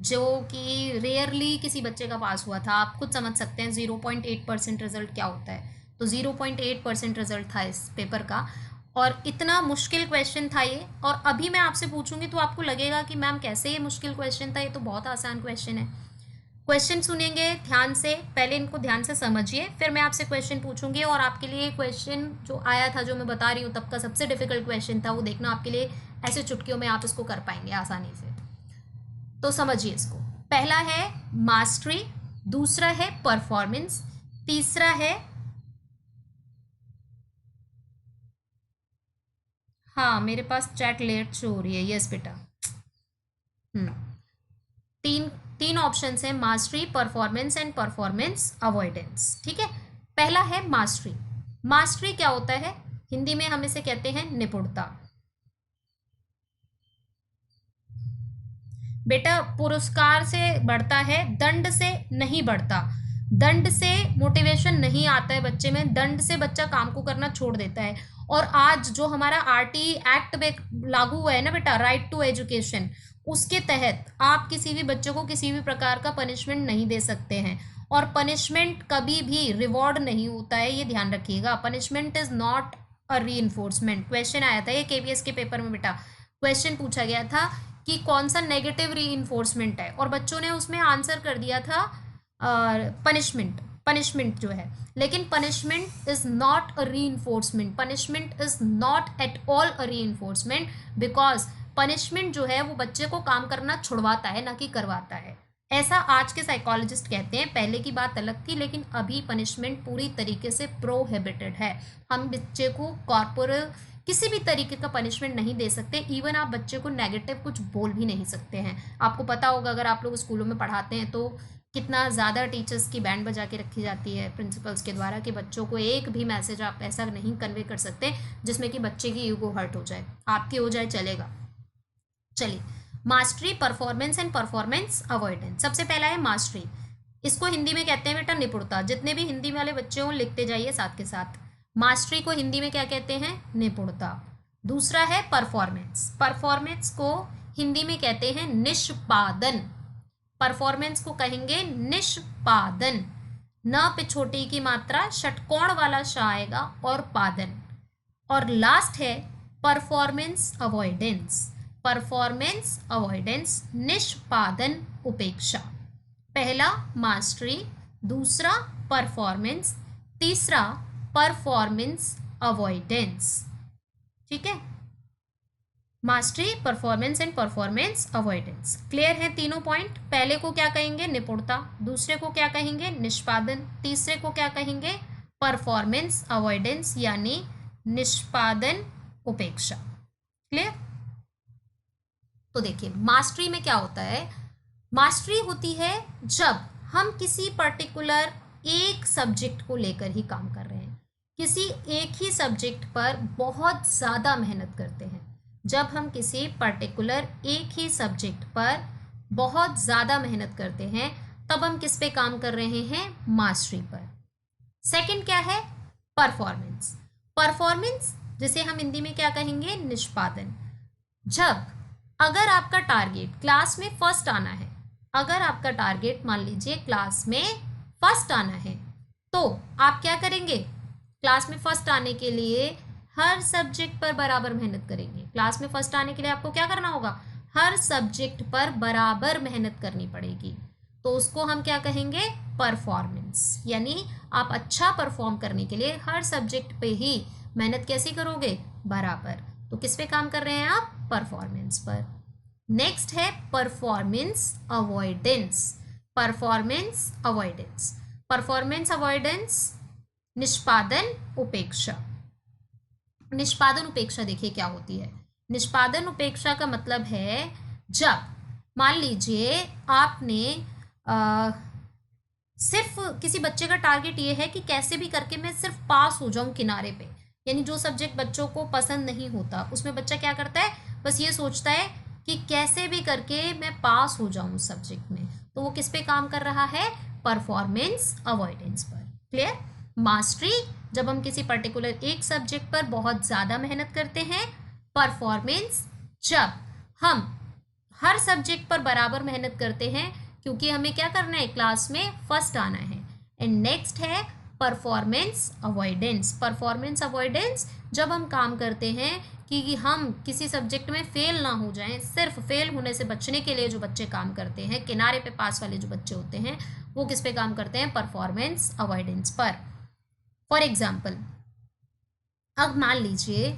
जो कि रेयरली किसी बच्चे का पास हुआ था। आप खुद समझ सकते हैं 0.8% रिजल्ट क्या होता है। तो 0.8% रिजल्ट था इस पेपर का। और इतना मुश्किल क्वेश्चन था ये, और अभी मैं आपसे पूछूंगी तो आपको लगेगा कि मैम कैसे ये मुश्किल क्वेश्चन था, ये तो बहुत आसान क्वेश्चन है। क्वेश्चन सुनेंगे ध्यान से, पहले इनको ध्यान से समझिए, फिर मैं आपसे क्वेश्चन पूछूंगी। और आपके लिए क्वेश्चन जो आया था, जो मैं बता रही हूँ तब का सबसे डिफिकल्ट क्वेश्चन था, वो देखना आपके लिए ऐसे चुटकियों में आप इसको कर पाएंगे आसानी से। तो समझिए इसको। पहला है मास्टरी, दूसरा है परफॉर्मेंस, तीसरा है, हाँ मेरे पास चैट लेट शो हो रही है, यस बेटा। हम्म, तीन तीन ऑप्शन है, mastery, performance and performance avoidance. ठीक है, पहला है मास्टरी। मास्टरी क्या होता है? हिंदी में हम इसे कहते हैं निपुणता। बेटा पुरस्कार से बढ़ता है, दंड से नहीं बढ़ता। दंड से मोटिवेशन नहीं आता है बच्चे में, दंड से बच्चा काम को करना छोड़ देता है। और आज जो हमारा आरटी एक्ट में लागू हुआ है ना बेटा, राइट टू एजुकेशन, उसके तहत आप किसी भी बच्चे को किसी भी प्रकार का पनिशमेंट नहीं दे सकते हैं। और पनिशमेंट कभी भी रिवॉर्ड नहीं होता है, ये ध्यान रखिएगा। पनिशमेंट इज नॉट अ री। क्वेश्चन आया था ये केवीएस के पेपर में बेटा, क्वेश्चन पूछा गया था कि कौन सा नेगेटिव री है, और बच्चों ने उसमें आंसर कर दिया था पनिशमेंट। पनिशमेंट जो है, लेकिन पनिशमेंट इज नॉट अ री, punishment is not at all अ री, बिकॉज पनिशमेंट जो है वो बच्चे को काम करना छुड़वाता है, ना कि करवाता है। ऐसा आज के साइकोलॉजिस्ट कहते हैं। पहले की बात अलग थी, लेकिन अभी पनिशमेंट पूरी तरीके से प्रोहिबिटेड है। हम बच्चे को कॉर्पोरल किसी भी तरीके का पनिशमेंट नहीं दे सकते। इवन आप बच्चे को नेगेटिव कुछ बोल भी नहीं सकते हैं। आपको पता होगा, अगर आप लोग स्कूलों में पढ़ाते हैं तो कितना ज़्यादा टीचर्स की बैंड बजा के रखी जाती है प्रिंसिपल्स के द्वारा, कि बच्चों को एक भी मैसेज आप ऐसा नहीं कन्वे कर सकते जिसमें कि बच्चे की ईगो हर्ट हो जाए। आपकी हो जाए चलेगा। चलिए, mastery, performance and performance avoidance. सबसे पहला है मास्टरी। इसको हिंदी में कहते हैं बेटा निपुणता। जितने भी हिंदी वाले बच्चे हो लिखते जाइए साथ के साथ। मास्टरी को हिंदी में क्या कहते हैं? निपुणता। दूसरा है परफॉर्मेंस। परफॉर्मेंस को हिंदी में कहते हैं निष्पादन। परफॉर्मेंस को कहेंगे निष्पादन। न पे छोटी की मात्रा, षटकोण वाला श आएगा और पादन। और लास्ट है परफॉर्मेंस अवॉइडेंस। परफॉर्मेंस अवॉइडेंस, निष्पादन उपेक्षा। पहला मास्टरी, दूसरा परफॉर्मेंस, तीसरा परफॉर्मेंस अवॉइडेंस। ठीक है, mastery, performance and performance avoidance. Clear है तीनों पॉइंट? पहले को क्या कहेंगे? निपुणता। दूसरे को क्या कहेंगे? निष्पादन। तीसरे को क्या कहेंगे? परफॉर्मेंस अवॉइडेंस, यानी निष्पादन उपेक्षा। क्लियर? तो देखिए, मास्टरी में क्या होता है? मास्टरी होती है जब हम किसी पर्टिकुलर एक सब्जेक्ट को लेकर ही काम कर रहे हैं, किसी एक ही सब्जेक्ट पर बहुत ज़्यादा मेहनत करते हैं। जब हम किसी पर्टिकुलर एक ही सब्जेक्ट पर बहुत ज़्यादा मेहनत करते हैं, तब हम किस पे काम कर रहे हैं? मास्टरी पर। सेकंड क्या है? परफॉर्मेंस। परफॉर्मेंस जिसे हम हिंदी में क्या कहेंगे? निष्पादन। जब अगर आपका टारगेट क्लास में फर्स्ट आना है, अगर आपका टारगेट मान लीजिए क्लास में फर्स्ट आना है, तो आप क्या करेंगे? क्लास में फर्स्ट आने के लिए हर सब्जेक्ट पर बराबर मेहनत करेंगे। क्लास में फर्स्ट आने के लिए आपको क्या करना होगा? हर सब्जेक्ट पर बराबर मेहनत करनी पड़ेगी। तो उसको हम क्या कहेंगे? परफॉर्मेंस। यानी आप अच्छा परफॉर्म करने के लिए हर सब्जेक्ट पे ही मेहनत कैसी करोगे? बराबर। तो किस पे काम कर रहे हैं आप? परफॉर्मेंस पर। नेक्स्ट है performance avoidance. Performance avoidance, performance avoidance, निष्पादन उपेक्षा। निष्पादन उपेक्षा देखिए क्या होती है। निष्पादन उपेक्षा का मतलब है जब मान लीजिए आपने सिर्फ किसी बच्चे का टारगेट ये है कि कैसे भी करके मैं सिर्फ पास हो जाऊं किनारे पे, यानी जो सब्जेक्ट बच्चों को पसंद नहीं होता उसमें बच्चा क्या करता है? बस ये सोचता है कि कैसे भी करके मैं पास हो जाऊं उस सब्जेक्ट में। तो वो किस पे काम कर रहा है? परफॉर्मेंस अवॉइडेंस पर। क्लियर? मास्टरी जब हम किसी पर्टिकुलर एक सब्जेक्ट पर बहुत ज़्यादा मेहनत करते हैं। परफॉर्मेंस जब हम हर सब्जेक्ट पर बराबर मेहनत करते हैं, क्योंकि हमें क्या करना है? क्लास में फर्स्ट आना है। एंड नेक्स्ट है परफॉर्मेंस अवॉइडेंस। परफॉर्मेंस अवॉइडेंस जब हम काम करते हैं कि हम किसी सब्जेक्ट में फेल ना हो जाएं, सिर्फ फेल होने से बचने के लिए जो बच्चे काम करते हैं, किनारे पे पास वाले जो बच्चे होते हैं, वो किस पे काम करते हैं? परफॉर्मेंस अवॉइडेंस पर। फॉर एग्जाम्पल, अब मान लीजिए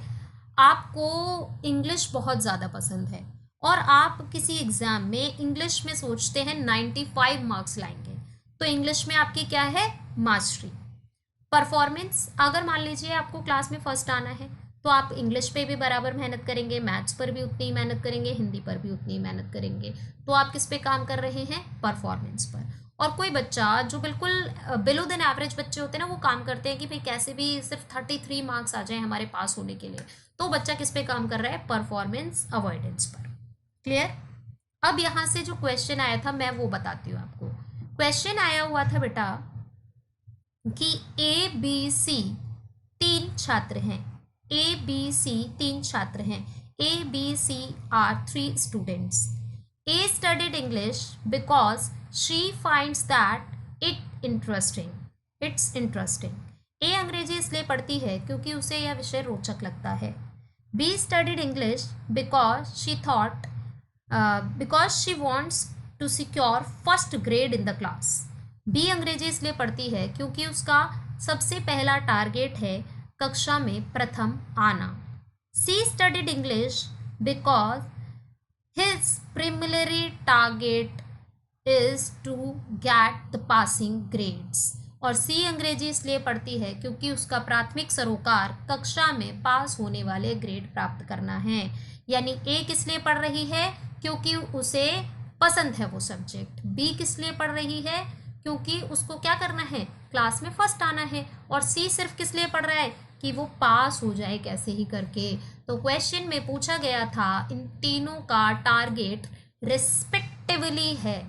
आपको इंग्लिश बहुत ज़्यादा पसंद है और आप किसी एग्ज़ाम में इंग्लिश में सोचते हैं 95 मार्क्स लाएंगे, तो इंग्लिश में आपकी क्या है? मास्टरी। परफॉर्मेंस, अगर मान लीजिए आपको क्लास में फर्स्ट आना है तो आप इंग्लिश पे भी बराबर मेहनत करेंगे, मैथ्स पर भी उतनी ही मेहनत करेंगे, हिंदी पर भी उतनी ही मेहनत करेंगे, तो आप किस पे काम कर रहे हैं? परफॉर्मेंस पर। और कोई बच्चा जो बिल्कुल बिलो देन एवरेज बच्चे होते हैं ना, वो काम करते हैं कि भाई कैसे भी सिर्फ 33 मार्क्स आ जाए हमारे पास होने के लिए, तो बच्चा किस पे काम कर रहा है? परफॉर्मेंस अवॉइडेंस पर। क्लियर? अब यहाँ से जो क्वेश्चन आया था मैं वो बताती हूँ आपको। क्वेश्चन आया हुआ था बेटा कि ए बी सी तीन छात्र हैं, ए बी सी तीन छात्र हैं, A B C are 3 students. A studied English because she finds that it's interesting. A अंग्रेजी इसलिए पढ़ती है क्योंकि उसे यह विषय रोचक लगता है। B studied English because she wants to secure first grade in the class. B अंग्रेजी इसलिए पढ़ती है क्योंकि उसका सबसे पहला टारगेट है कक्षा में प्रथम आना। C studied English because his primary target is to get the passing grades. और सी अंग्रेजी इसलिए पढ़ती है क्योंकि उसका प्राथमिक सरोकार कक्षा में पास होने वाले ग्रेड प्राप्त करना है। यानी ए किस लिए पढ़ रही है? क्योंकि उसे पसंद है वो सब्जेक्ट। बी किस लिए पढ़ रही है? क्योंकि उसको क्या करना है? क्लास में फर्स्ट आना है। और सी सिर्फ किस लिए पढ़ रहा है? कि वो पास हो जाए कैसे ही करके। तो क्वेश्चन में पूछा गया था इन तीनों का टारगेट रिस्पेक्टिवली है।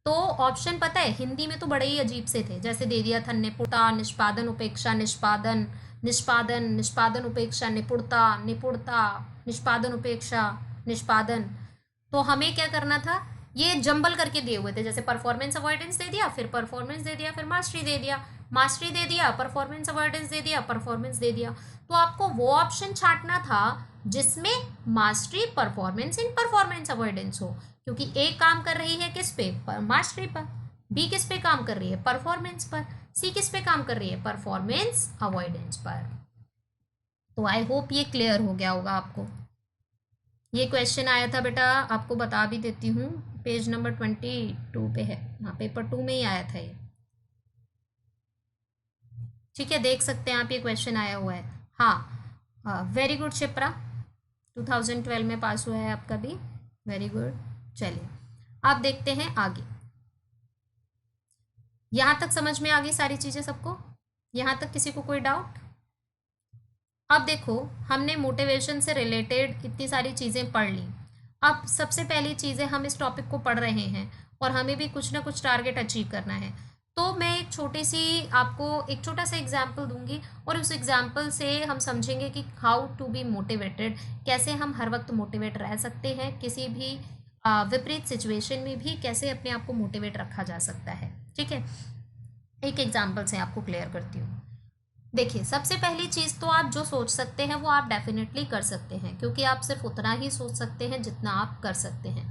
तो ऑप्शन पता है हिंदी में तो बड़े ही अजीब से थे, जैसे दे दिया था निपुणता, निष्पादन, उपेक्षा, निष्पादन, निष्पादन, निष्पादन, उपेक्षा, निपुणता, निपुणता, निष्पादन, उपेक्षा, निष्पादन। तो हमें क्या करना था? ये जंबल करके दिए हुए थे, जैसे परफॉर्मेंस अवॉइडेंस दे दिया, फिर परफॉर्मेंस दे दिया, फिर मास्टरी दे दिया, मास्टरी दे दिया, परफॉर्मेंस अवॉइडेंस दे दिया, परफॉर्मेंस दे दिया। तो आपको वो ऑप्शन छांटना था जिसमें mastery, performance in performance avoidance हो, क्योंकि ए काम कर रही है किस पे? मास्टरी पर। बी किस पे काम कर रही है? परफॉर्मेंस पर। सी किस पे काम कर रही है? परफॉर्मेंस अवॉइडेंस पर। तो आई होप ये क्लियर हो गया होगा आपको। ये क्वेश्चन आया था बेटा, आपको बता भी देती हूँ, पेज नंबर 22 पे है, हाँ पेपर 2 में ही आया था ये। ठीक है, देख सकते हैं आप, ये क्वेश्चन आया हुआ है। हाँ, वेरी गुड शिप्रा, 2012 में पास हुआ है आपका भी, वेरी गुड। चलिए आप देखते हैं आगे। यहाँ तक समझ में आ गई सारी चीज़ें सबको? यहाँ तक किसी को कोई डाउट? अब देखो, हमने मोटिवेशन से रिलेटेड इतनी सारी चीज़ें पढ़ ली। अब सबसे पहली चीज़ें, हम इस टॉपिक को पढ़ रहे हैं और हमें भी कुछ ना कुछ टारगेट अचीव करना है। तो मैं एक छोटी सी आपको एक छोटा सा एग्जाम्पल दूंगी और उस एग्जाम्पल से हम समझेंगे कि हाउ टू बी मोटिवेटेड, कैसे हम हर वक्त मोटिवेट रह सकते हैं, किसी भी विपरीत सिचुएशन में भी कैसे अपने आप को मोटिवेट रखा जा सकता है। ठीक है, एक एग्जाम्पल से आपको क्लियर करती हूँ। देखिए, सबसे पहली चीज़ तो आप जो सोच सकते हैं वो आप डेफिनेटली कर सकते हैं, क्योंकि आप सिर्फ उतना ही सोच सकते हैं जितना आप कर सकते हैं।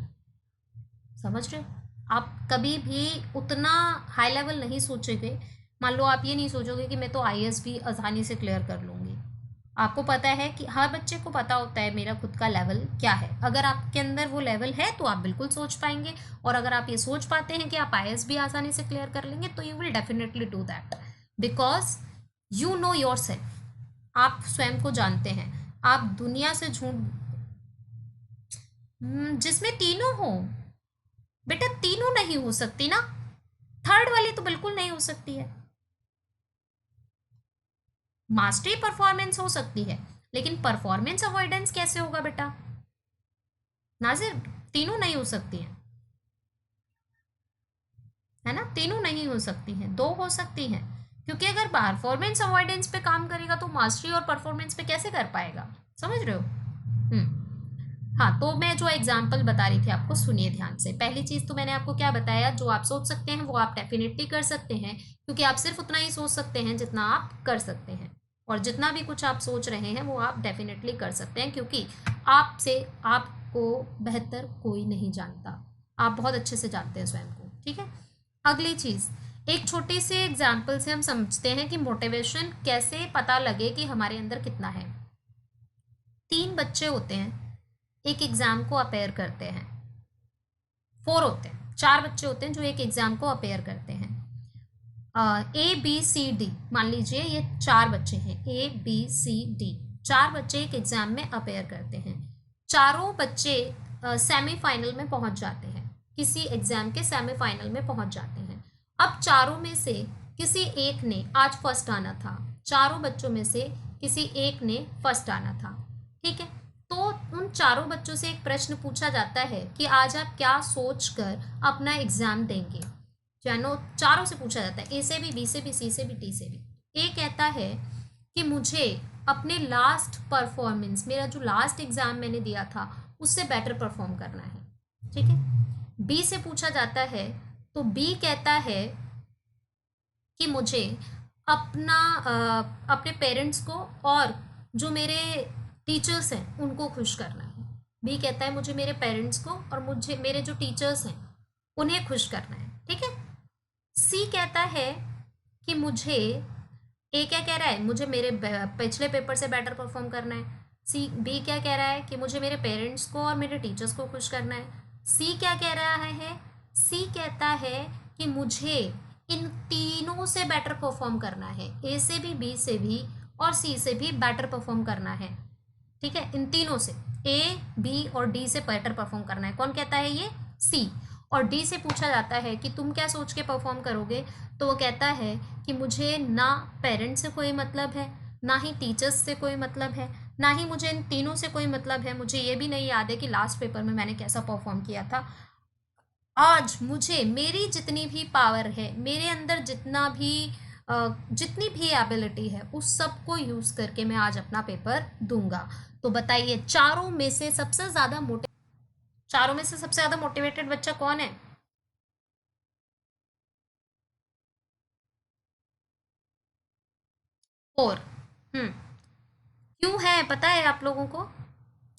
समझ रहे हो? आप कभी भी उतना हाई लेवल नहीं सोचोगे। मान लो आप ये नहीं सोचोगे कि मैं तो आईएएस भी आसानी से क्लियर कर लूँगी। आपको पता है कि हर बच्चे को पता होता है मेरा खुद का लेवल क्या है। अगर आपके अंदर वो लेवल है तो आप बिल्कुल सोच पाएंगे, और अगर आप ये सोच पाते हैं कि आप आईएएस भी आसानी से क्लियर कर लेंगे तो you will definitely do that, because you know your self. आप स्वयं को जानते हैं। आप दुनिया से झूठ, जिसमें तीनों हो बेटा, तीनों नहीं हो सकती ना, थर्ड वाली तो बिल्कुल नहीं हो सकती है। मास्टरी परफॉर्मेंस हो सकती है, लेकिन परफॉर्मेंस अवॉइडेंस कैसे होगा बेटा? नाजिर, तीनों नहीं हो सकती है ना, तीनों नहीं हो सकती हैं, दो हो सकती हैं। क्योंकि अगर परफॉर्मेंस अवॉइडेंस पे काम करेगा तो मास्टरी और परफॉर्मेंस पे कैसे कर पाएगा? समझ रहे हो? हाँ, तो मैं जो एग्जाम्पल बता रही थी आपको, सुनिए ध्यान से। पहली चीज़ तो मैंने आपको क्या बताया, जो आप सोच सकते हैं वो आप डेफिनेटली कर सकते हैं, क्योंकि आप सिर्फ उतना ही सोच सकते हैं जितना आप कर सकते हैं, और जितना भी कुछ आप सोच रहे हैं वो आप डेफिनेटली कर सकते हैं, क्योंकि आपसे आपको बेहतर कोई नहीं जानता। आप बहुत अच्छे से जानते हैं स्वयं को, ठीक है। अगली चीज़, एक छोटे से एग्जाम्पल से हम समझते हैं कि मोटिवेशन कैसे पता लगे कि हमारे अंदर कितना है। 3 बच्चे होते हैं, एक एग्ज़ाम को अपेयर करते हैं। 4 होते हैं, 4 बच्चे होते हैं जो एक एग्ज़ाम को अपेयर करते हैं। ABCD, मान लीजिए ये 4 बच्चे हैं, ABCD, 4 बच्चे एक एग्ज़ाम में अपेयर करते हैं। चारों बच्चे सेमीफाइनल में पहुंच जाते हैं, किसी एग्ज़ाम के सेमीफाइनल में पहुंच जाते हैं। अब चारों में से किसी एक ने आज फर्स्ट आना था, चारों बच्चों में से किसी एक ने फर्स्ट आना था, ठीक है। तो उन चारों बच्चों से एक प्रश्न पूछा जाता है कि आज आप क्या सोचकर अपना एग्ज़ाम देंगे। चारों से पूछा जाता है, ए से भी, बी से भी, सी से भी, डी से भी। ए कहता है कि मुझे अपने लास्ट परफॉर्मेंस, मेरा जो लास्ट एग्ज़ाम मैंने दिया था उससे बेटर परफॉर्म करना है, ठीक है। बी से पूछा जाता है तो बी कहता है कि मुझे अपने पेरेंट्स को और जो मेरे टीचर्स हैं उनको खुश करना है। बी कहता है मुझे मेरे पेरेंट्स को और मुझे मेरे जो टीचर्स हैं उन्हें खुश करना है, ठीक है। सी कहता है कि मुझे, ए क्या कह रहा है, मुझे मेरे पिछले पेपर से बेटर परफॉर्म करना है। बी क्या कह रहा है कि मुझे मेरे पेरेंट्स को और मेरे टीचर्स को खुश करना है। सी क्या कह रहा है, सी कहता है कि मुझे इन तीनों से बेटर परफॉर्म करना है, ए से भी, बी से भी और सी से भी बेटर परफॉर्म करना है, ठीक है। इन तीनों से, ए, बी और डी से बेटर परफॉर्म करना है। कौन कहता है, ये सी। और डी से पूछा जाता है कि तुम क्या सोच के परफॉर्म करोगे, तो वो कहता है कि मुझे ना पेरेंट्स से कोई मतलब है, ना ही टीचर्स से कोई मतलब है, ना ही मुझे इन तीनों से कोई मतलब है। मुझे ये भी नहीं याद है कि लास्ट पेपर में मैंने कैसा परफॉर्म किया था। आज मुझे मेरी जितनी भी पावर है, मेरे अंदर जितनी भी एबिलिटी है, उस सब को यूज़ करके मैं आज अपना पेपर दूंगा। तो बताइए, चारों में से सबसे ज़्यादा मोटिवेटेड बच्चा कौन है? फोर। हम्म। क्यों है पता है आप लोगों को?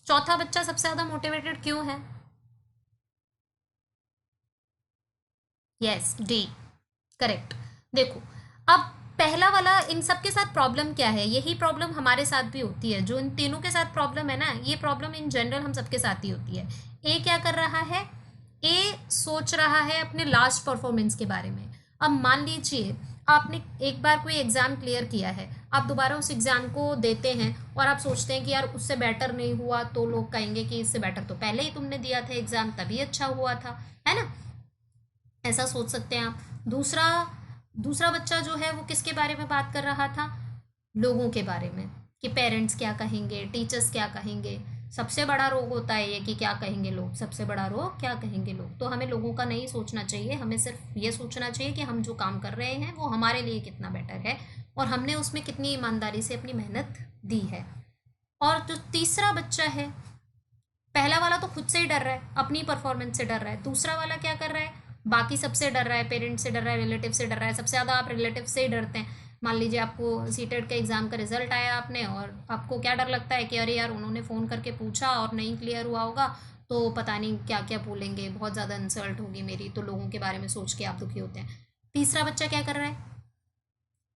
चौथा बच्चा सबसे ज़्यादा मोटिवेटेड क्यों है? Yes, D, correct. देखो, अब पहला वाला, इन सब के साथ प्रॉब्लम क्या है, यही प्रॉब्लम हमारे साथ भी होती है, जो इन तीनों के साथ प्रॉब्लम है ना, ये प्रॉब्लम इन जनरल हम सबके साथ ही होती है। ए क्या कर रहा है, ए सोच रहा है अपने लास्ट परफॉर्मेंस के बारे में। अब मान लीजिए आपने एक बार कोई एग्ज़ाम क्लियर किया है, आप दोबारा उस एग्ज़ाम को देते हैं और आप सोचते हैं कि यार उससे बेटर नहीं हुआ, तो लोग कहेंगे कि इससे बेटर तो पहले ही तुमने दिया था एग्ज़ाम, तभी अच्छा हुआ था, है ना। ऐसा सोच सकते हैं आप। दूसरा दूसरा बच्चा जो है वो किसके बारे में बात कर रहा था, लोगों के बारे में, कि पेरेंट्स क्या कहेंगे, टीचर्स क्या कहेंगे। सबसे बड़ा रोग होता है ये कि क्या कहेंगे लोग, सबसे बड़ा रोग क्या कहेंगे लोग। तो हमें लोगों का नहीं सोचना चाहिए, हमें सिर्फ ये सोचना चाहिए कि हम जो काम कर रहे हैं वो हमारे लिए कितना बेटर है और हमने उसमें कितनी ईमानदारी से अपनी मेहनत दी है। और जो तीसरा बच्चा है, पहला वाला तो खुद से ही डर रहा है, अपनी परफॉर्मेंस से डर रहा है। दूसरा वाला क्या कर रहा है, बाकी सबसे डर रहा है, पेरेंट्स से डर रहा है, रिलेटिव से डर रहा है। सबसे ज़्यादा आप रिलेटिव से ही डरते हैं। मान लीजिए आपको सीटेट के एग्ज़ाम का रिजल्ट आया आपने, और आपको क्या डर लगता है कि अरे यार उन्होंने फ़ोन करके पूछा और नहीं क्लियर हुआ होगा तो पता नहीं क्या क्या बोलेंगे, बहुत ज़्यादा इंसल्ट होगी मेरी, तो लोगों के बारे में सोच के आप दुखी होते हैं। तीसरा बच्चा क्या कर रहा है,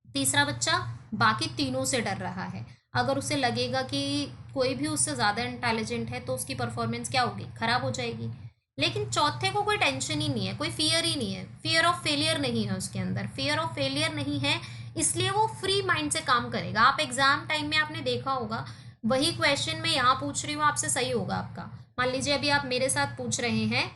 तीसरा बच्चा बाकी तीनों से डर रहा है। अगर उसे लगेगा कि कोई भी उससे ज़्यादा इंटेलिजेंट है तो उसकी परफॉर्मेंस क्या होगी, ख़राब हो जाएगी। लेकिन चौथे को कोई टेंशन ही नहीं है, कोई फियर ही नहीं है, फियर ऑफ फेलियर नहीं है उसके अंदर, फियर ऑफ फेलियर नहीं है, इसलिए वो फ्री माइंड से काम करेगा। आप एग्जाम टाइम में आपने देखा होगा, वही क्वेश्चन मैं यहाँ पूछ रही हूँ आपसे, सही होगा आपका। मान लीजिए अभी आप मेरे साथ पूछ रहे हैं,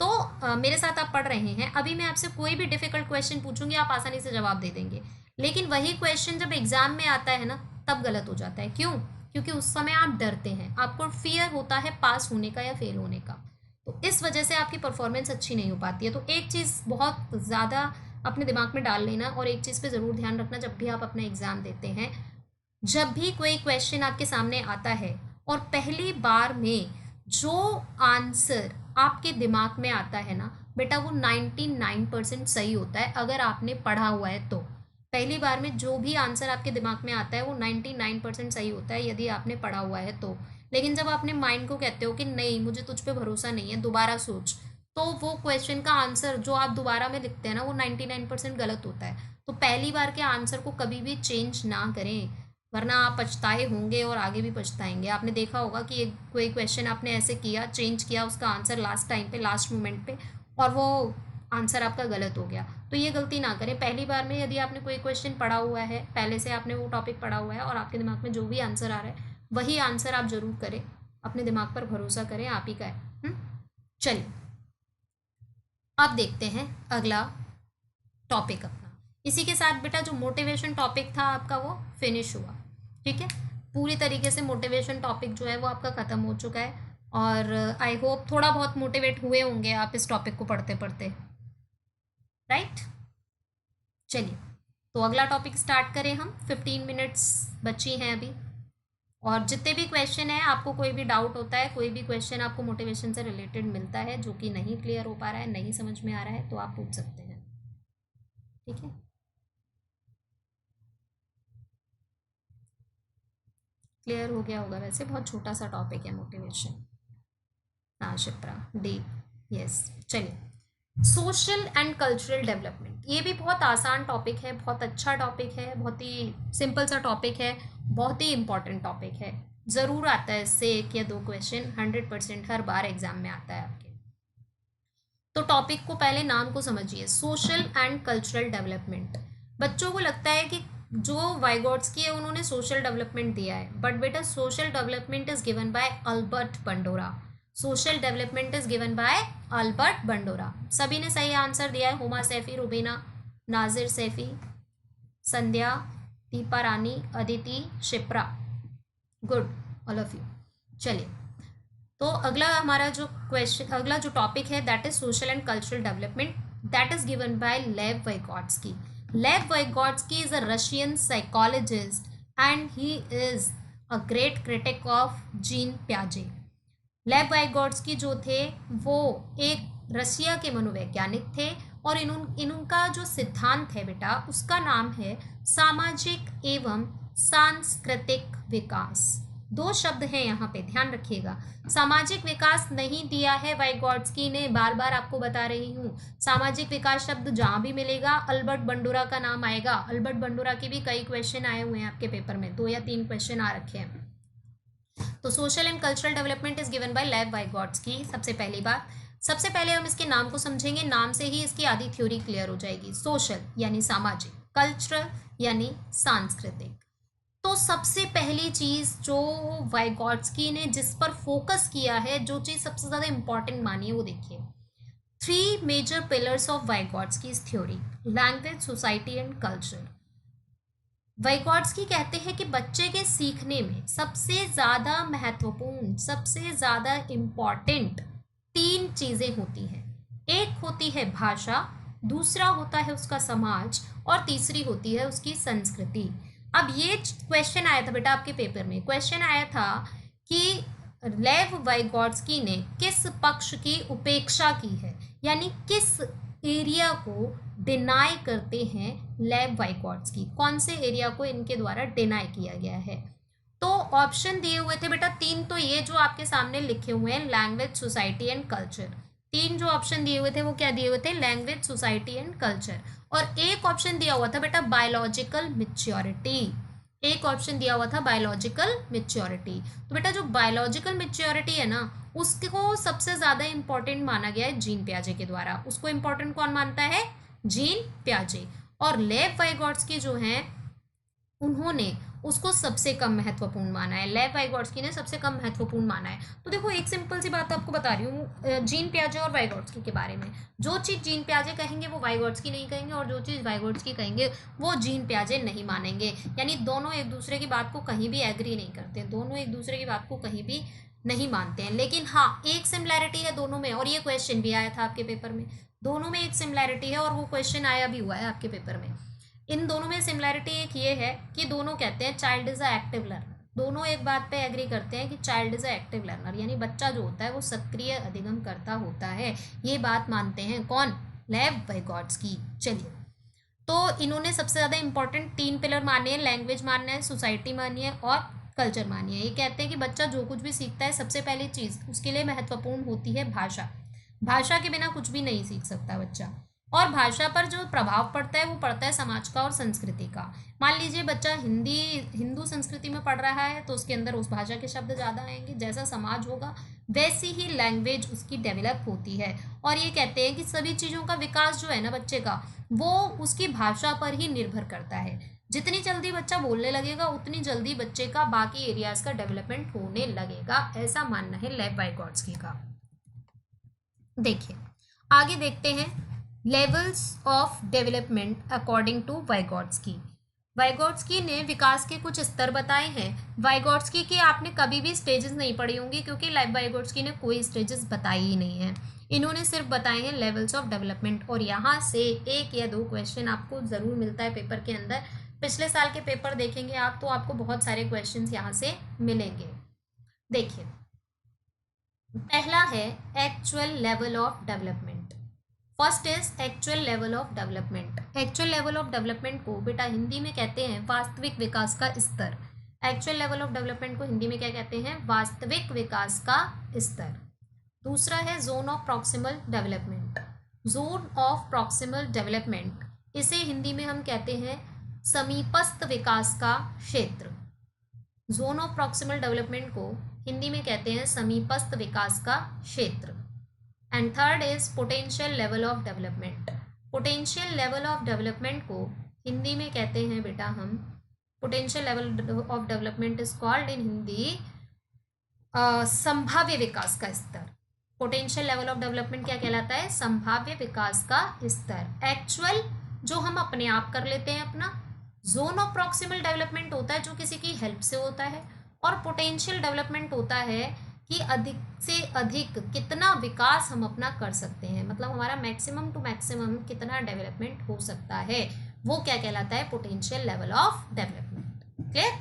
तो मेरे साथ आप पढ़ रहे हैं, अभी मैं आपसे कोई भी डिफिकल्ट क्वेश्चन पूछूंगी, आप आसानी से जवाब दे देंगे। लेकिन वही क्वेश्चन जब एग्जाम में आता है ना, तब गलत हो जाता है। क्यों? क्योंकि उस समय आप डरते हैं, आपको फियर होता है पास होने का या फेल होने का, तो इस वजह से आपकी परफॉर्मेंस अच्छी नहीं हो पाती है। तो एक चीज़ बहुत ज़्यादा अपने दिमाग में डाल लेना, और एक चीज़ पे ज़रूर ध्यान रखना जब भी आप अपना एग्ज़ाम देते हैं, जब भी कोई क्वेश्चन आपके सामने आता है और पहली बार में जो आंसर आपके दिमाग में आता है ना बेटा, वो 99% सही होता है अगर आपने पढ़ा हुआ है तो। पहली बार में जो भी आंसर आपके दिमाग में आता है वो 99% सही होता है यदि आपने पढ़ा हुआ है तो। लेकिन जब आपने माइंड को कहते हो कि नहीं मुझे तुझ पे भरोसा नहीं है, दोबारा सोच, तो वो क्वेश्चन का आंसर जो आप दोबारा में लिखते हैं ना वो 99% गलत होता है। तो पहली बार के आंसर को कभी भी चेंज ना करें, वरना आप पछताए होंगे और आगे भी पछताएंगे। आपने देखा होगा कि एक कोई क्वेश्चन आपने ऐसे किया, चेंज किया उसका आंसर लास्ट टाइम पे, लास्ट मोमेंट पे, और वो आंसर आपका गलत हो गया। तो ये गलती ना करें। पहली बार में यदि आपने कोई क्वेश्चन पढ़ा हुआ है, पहले से आपने वो टॉपिक पढ़ा हुआ है और आपके दिमाग में जो भी आंसर आ रहा है वही आंसर आप जरूर करें। अपने दिमाग पर भरोसा करें, आप ही का है। चलिए अब देखते हैं अगला टॉपिक अपना। इसी के साथ बेटा जो मोटिवेशन टॉपिक था आपका वो फिनिश हुआ। ठीक है, पूरी तरीके से मोटिवेशन टॉपिक जो है वो आपका ख़त्म हो चुका है। और आई होप थोड़ा बहुत मोटिवेट हुए होंगे आप इस टॉपिक को पढ़ते पढ़ते, राइट। चलिए तो अगला टॉपिक स्टार्ट करें हम। 15 मिनट्स बची हैं अभी। और जितने भी क्वेश्चन है, आपको कोई भी डाउट होता है, कोई भी क्वेश्चन आपको मोटिवेशन से रिलेटेड मिलता है जो कि नहीं क्लियर हो पा रहा है, नहीं समझ में आ रहा है, तो आप पूछ सकते हैं। ठीक है, क्लियर हो गया होगा। वैसे बहुत छोटा सा टॉपिक है मोटिवेशन। हाँ शिप्रा डी, यस। चलिए सोशल एंड कल्चरल डेवलपमेंट, ये भी बहुत आसान टॉपिक है, बहुत अच्छा टॉपिक है, बहुत ही सिंपल सा टॉपिक है, बहुत ही इंपॉर्टेंट टॉपिक है। ज़रूर आता है इससे 1 या 2 क्वेश्चन, 100% हर बार एग्जाम में आता है आपके। तो टॉपिक को पहले नाम को समझिए, सोशल एंड कल्चरल डेवलपमेंट। बच्चों को लगता है कि जो वाइगॉट्स्की है उन्होंने सोशल डेवलपमेंट दिया है, बट बेटा social development is given by Albert Bandura. Social development is given by Albert Bandura. सभी ने सही आंसर दिया है, Huma Saifi, Rubina, Nazir Saifi, Sandhya, Deepa Rani, Aditi, Shipra. Good all of you. चलिए तो अगला हमारा जो क्वेश्चन, अगला जो टॉपिक है that is social and cultural development, that is given by Lev Vygotsky. Lev Vygotsky is a Russian psychologist and he is a great critic of Jean प्याजे। Lev Vygotsky जो थे वो एक रशिया के मनोवैज्ञानिक थे और इनका जो सिद्धांत है बेटा उसका नाम है सामाजिक एवं सांस्कृतिक विकास। 2 शब्द हैं यहाँ पे, ध्यान रखिएगा। सामाजिक विकास नहीं दिया है वाइगॉट्स्की ने, बार बार आपको बता रही हूँ। सामाजिक विकास शब्द जहाँ भी मिलेगा अल्बर्ट बंडोरा का नाम आएगा। अल्बर्ट बंडोरा के भी कई क्वेश्चन आए हुए हैं आपके पेपर में, 2 या 3 क्वेश्चन आ रखे हैं। तो social and cultural development is given by Lev वाइगॉट्स्की। सबसे पहली बात, सबसे पहले हम इसके नाम को समझेंगे, नाम से ही इसकी आधी थ्योरी क्लियर हो जाएगी। सोशल यानी सामाजिक, कल्चरल यानी सांस्कृतिक। तो सबसे पहली चीज जो वाइगॉट्स्की ने जिस पर फोकस किया है, जो चीज सबसे ज्यादा इंपॉर्टेंट मानी है, वो देखिए। 3 major pillars of Vygotsky's theory, language, society and culture. Vygotsky कहते हैं कि बच्चे के सीखने में सबसे ज़्यादा महत्वपूर्ण, सबसे ज़्यादा इम्पॉर्टेंट 3 चीज़ें होती हैं। एक होती है भाषा, दूसरा होता है उसका समाज और तीसरी होती है उसकी संस्कृति। अब ये क्वेश्चन आया था बेटा आपके पेपर में, क्वेश्चन आया था कि लेव वाइगॉट्स्की ने किस पक्ष की उपेक्षा की है, यानी किस एरिया को डिनाई करते हैं लेव वाइगॉट्स्की, कौन से एरिया को इनके द्वारा डिनाई किया गया है। तो ऑप्शन दिए हुए थे बेटा 3, तो ये जो आपके सामने लिखे हुए हैं लैंग्वेज, सोसाइटी एंड कल्चर। 3 जो ऑप्शन दिए हुए थे वो क्या दिए हुए थे, लैंग्वेज, सोसाइटी एंड कल्चर। और एक ऑप्शन दिया हुआ था बेटा बायोलॉजिकल मैच्योरिटी, एक ऑप्शन दिया हुआ था बायोलॉजिकल मैच्योरिटी। तो बेटा जो बायोलॉजिकल मैच्योरिटी है ना उसको सबसे ज़्यादा इंपॉर्टेंट माना गया है जीन प्याजे के द्वारा। उसको इंपॉर्टेंट कौन मानता है, जीन प्याजे। और लेव वाइगॉट्स्की जो हैं उन्होंने उसको सबसे कम महत्वपूर्ण माना है, लेव वाइगॉट्स्की ने सबसे कम महत्वपूर्ण माना है। तो देखो एक सिंपल सी बात आपको बता रही हूँ जीन प्याजे और वाइगॉट्स्की के बारे में। जो चीज़ जीन प्याजे कहेंगे वो वाइगॉट्स्की नहीं कहेंगे, और जो चीज़ वाइगॉट्स्की कहेंगे वो जीन प्याजे नहीं मानेंगे। यानी दोनों एक दूसरे की बात को कहीं भी एग्री नहीं करते, दोनों एक दूसरे की बात को कहीं भी नहीं मानते हैं। लेकिन हाँ एक सिमिलैरिटी है दोनों में, और ये क्वेश्चन भी आया था आपके पेपर में। दोनों में एक सिमिलैरिटी है और वो क्वेश्चन आया भी हुआ है आपके पेपर में। इन दोनों में सिमिलैरिटी एक ये है कि दोनों कहते हैं child is a active learner. दोनों एक बात पे एग्री करते हैं कि child is a active learner, यानी बच्चा जो होता है वो सक्रिय अधिगम करता होता है। ये बात मानते हैं कौन? लेव वाइगॉट्स्की। चलिए, तो इन्होंने सबसे ज़्यादा इंपॉर्टेंट 3 पिलर माने हैं, लैंग्वेज मानना है, सोसाइटी मानी है और कल्चर मानी है। ये कहते हैं कि बच्चा जो कुछ भी सीखता है सबसे पहली चीज़ उसके लिए महत्वपूर्ण होती है भाषा। भाषा के बिना कुछ भी नहीं सीख सकता बच्चा। और भाषा पर जो प्रभाव पड़ता है वो पड़ता है समाज का और संस्कृति का। मान लीजिए बच्चा हिंदू संस्कृति में पढ़ रहा है तो उसके अंदर उस भाषा के शब्द ज़्यादा आएंगे। जैसा समाज होगा वैसी ही लैंग्वेज उसकी डेवलप होती है। और ये कहते हैं कि सभी चीज़ों का विकास जो है ना बच्चे का, वो उसकी भाषा पर ही निर्भर करता है। जितनी जल्दी बच्चा बोलने लगेगा उतनी जल्दी बच्चे का बाकी एरियाज का डेवलपमेंट होने लगेगा, ऐसा मानना है लेव वाइगॉट्स्की का। देखिए आगे देखते हैं levels of development according to Vygotsky. Vygotsky ने विकास के कुछ स्तर बताए हैं। वाइगॉट्स्की के आपने कभी भी स्टेजेस नहीं पढ़ी होंगी क्योंकि वाइगॉट्स्की ने कोई स्टेजेस बताई ही नहीं है। इन्होंने सिर्फ बताए हैं लेवल्स ऑफ डेवलपमेंट। और यहाँ से 1 या 2 क्वेश्चन आपको ज़रूर मिलता है पेपर के अंदर। पिछले साल के पेपर देखेंगे आप तो आपको बहुत सारे क्वेश्चन यहाँ से मिलेंगे। देखिए पहला है actual level of development. First is actual level of development. Actual level of development को बेटा हिंदी में कहते हैं वास्तविक विकास का स्तर। एक्चुअल लेवल ऑफ डेवलपमेंट को हिंदी में क्या कहते हैं? वास्तविक विकास का स्तर। दूसरा है zone of proximal development. Zone of proximal development, इसे हिंदी में हम कहते हैं समीपस्थ विकास का क्षेत्र। जोन ऑफ प्रॉक्सिमल डेवलपमेंट को हिंदी में कहते हैं समीपस्थ विकास का क्षेत्र। And third is potential level of development. Potential level of development को हिंदी में कहते हैं बेटा हम, potential level of development is called in Hindi संभाव्य विकास का स्तर। पोटेंशियल लेवल ऑफ डेवलपमेंट क्या कहलाता है? संभाव्य विकास का स्तर। एक्चुअल जो हम अपने आप कर लेते हैं अपना, जोन ऑफ प्रॉक्सिमल डेवलपमेंट होता है जो किसी की हेल्प से होता है, और पोटेंशियल डेवलपमेंट होता है कि अधिक से अधिक कितना विकास हम अपना कर सकते हैं, मतलब हमारा मैक्सिमम टू मैक्सिमम कितना डेवलपमेंट हो सकता है, वो क्या कहलाता है? Potential level of development. Clear?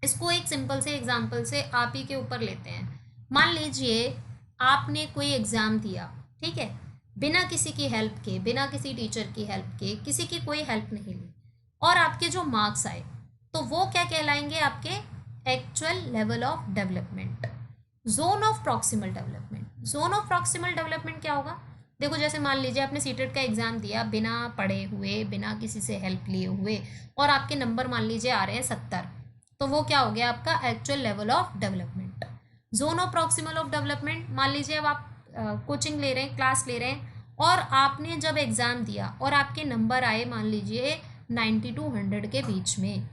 इसको एक सिंपल से एग्जांपल से आप ही के ऊपर लेते हैं। मान लीजिए आपने कोई एग्ज़ाम दिया, ठीक है, बिना किसी की हेल्प के, बिना किसी टीचर की हेल्प के, किसी की कोई हेल्प नहीं ली, और आपके जो मार्क्स आए तो वो क्या कहलाएंगे? आपके actual level of development. Zone of proximal development. Zone of proximal development क्या होगा? देखो जैसे मान लीजिए आपने सीटेट का एग्ज़ाम दिया बिना पढ़े हुए, बिना किसी से हेल्प लिए हुए, और आपके नंबर मान लीजिए आ रहे हैं 70, तो वो क्या हो गया? आपका actual level of development. Zone of proximal of development, मान लीजिए अब आप कोचिंग ले रहे हैं, क्लास ले रहे हैं, और आपने जब एग्ज़ाम दिया और आपके नंबर आए मान लीजिए 90 to 100 के बीच में,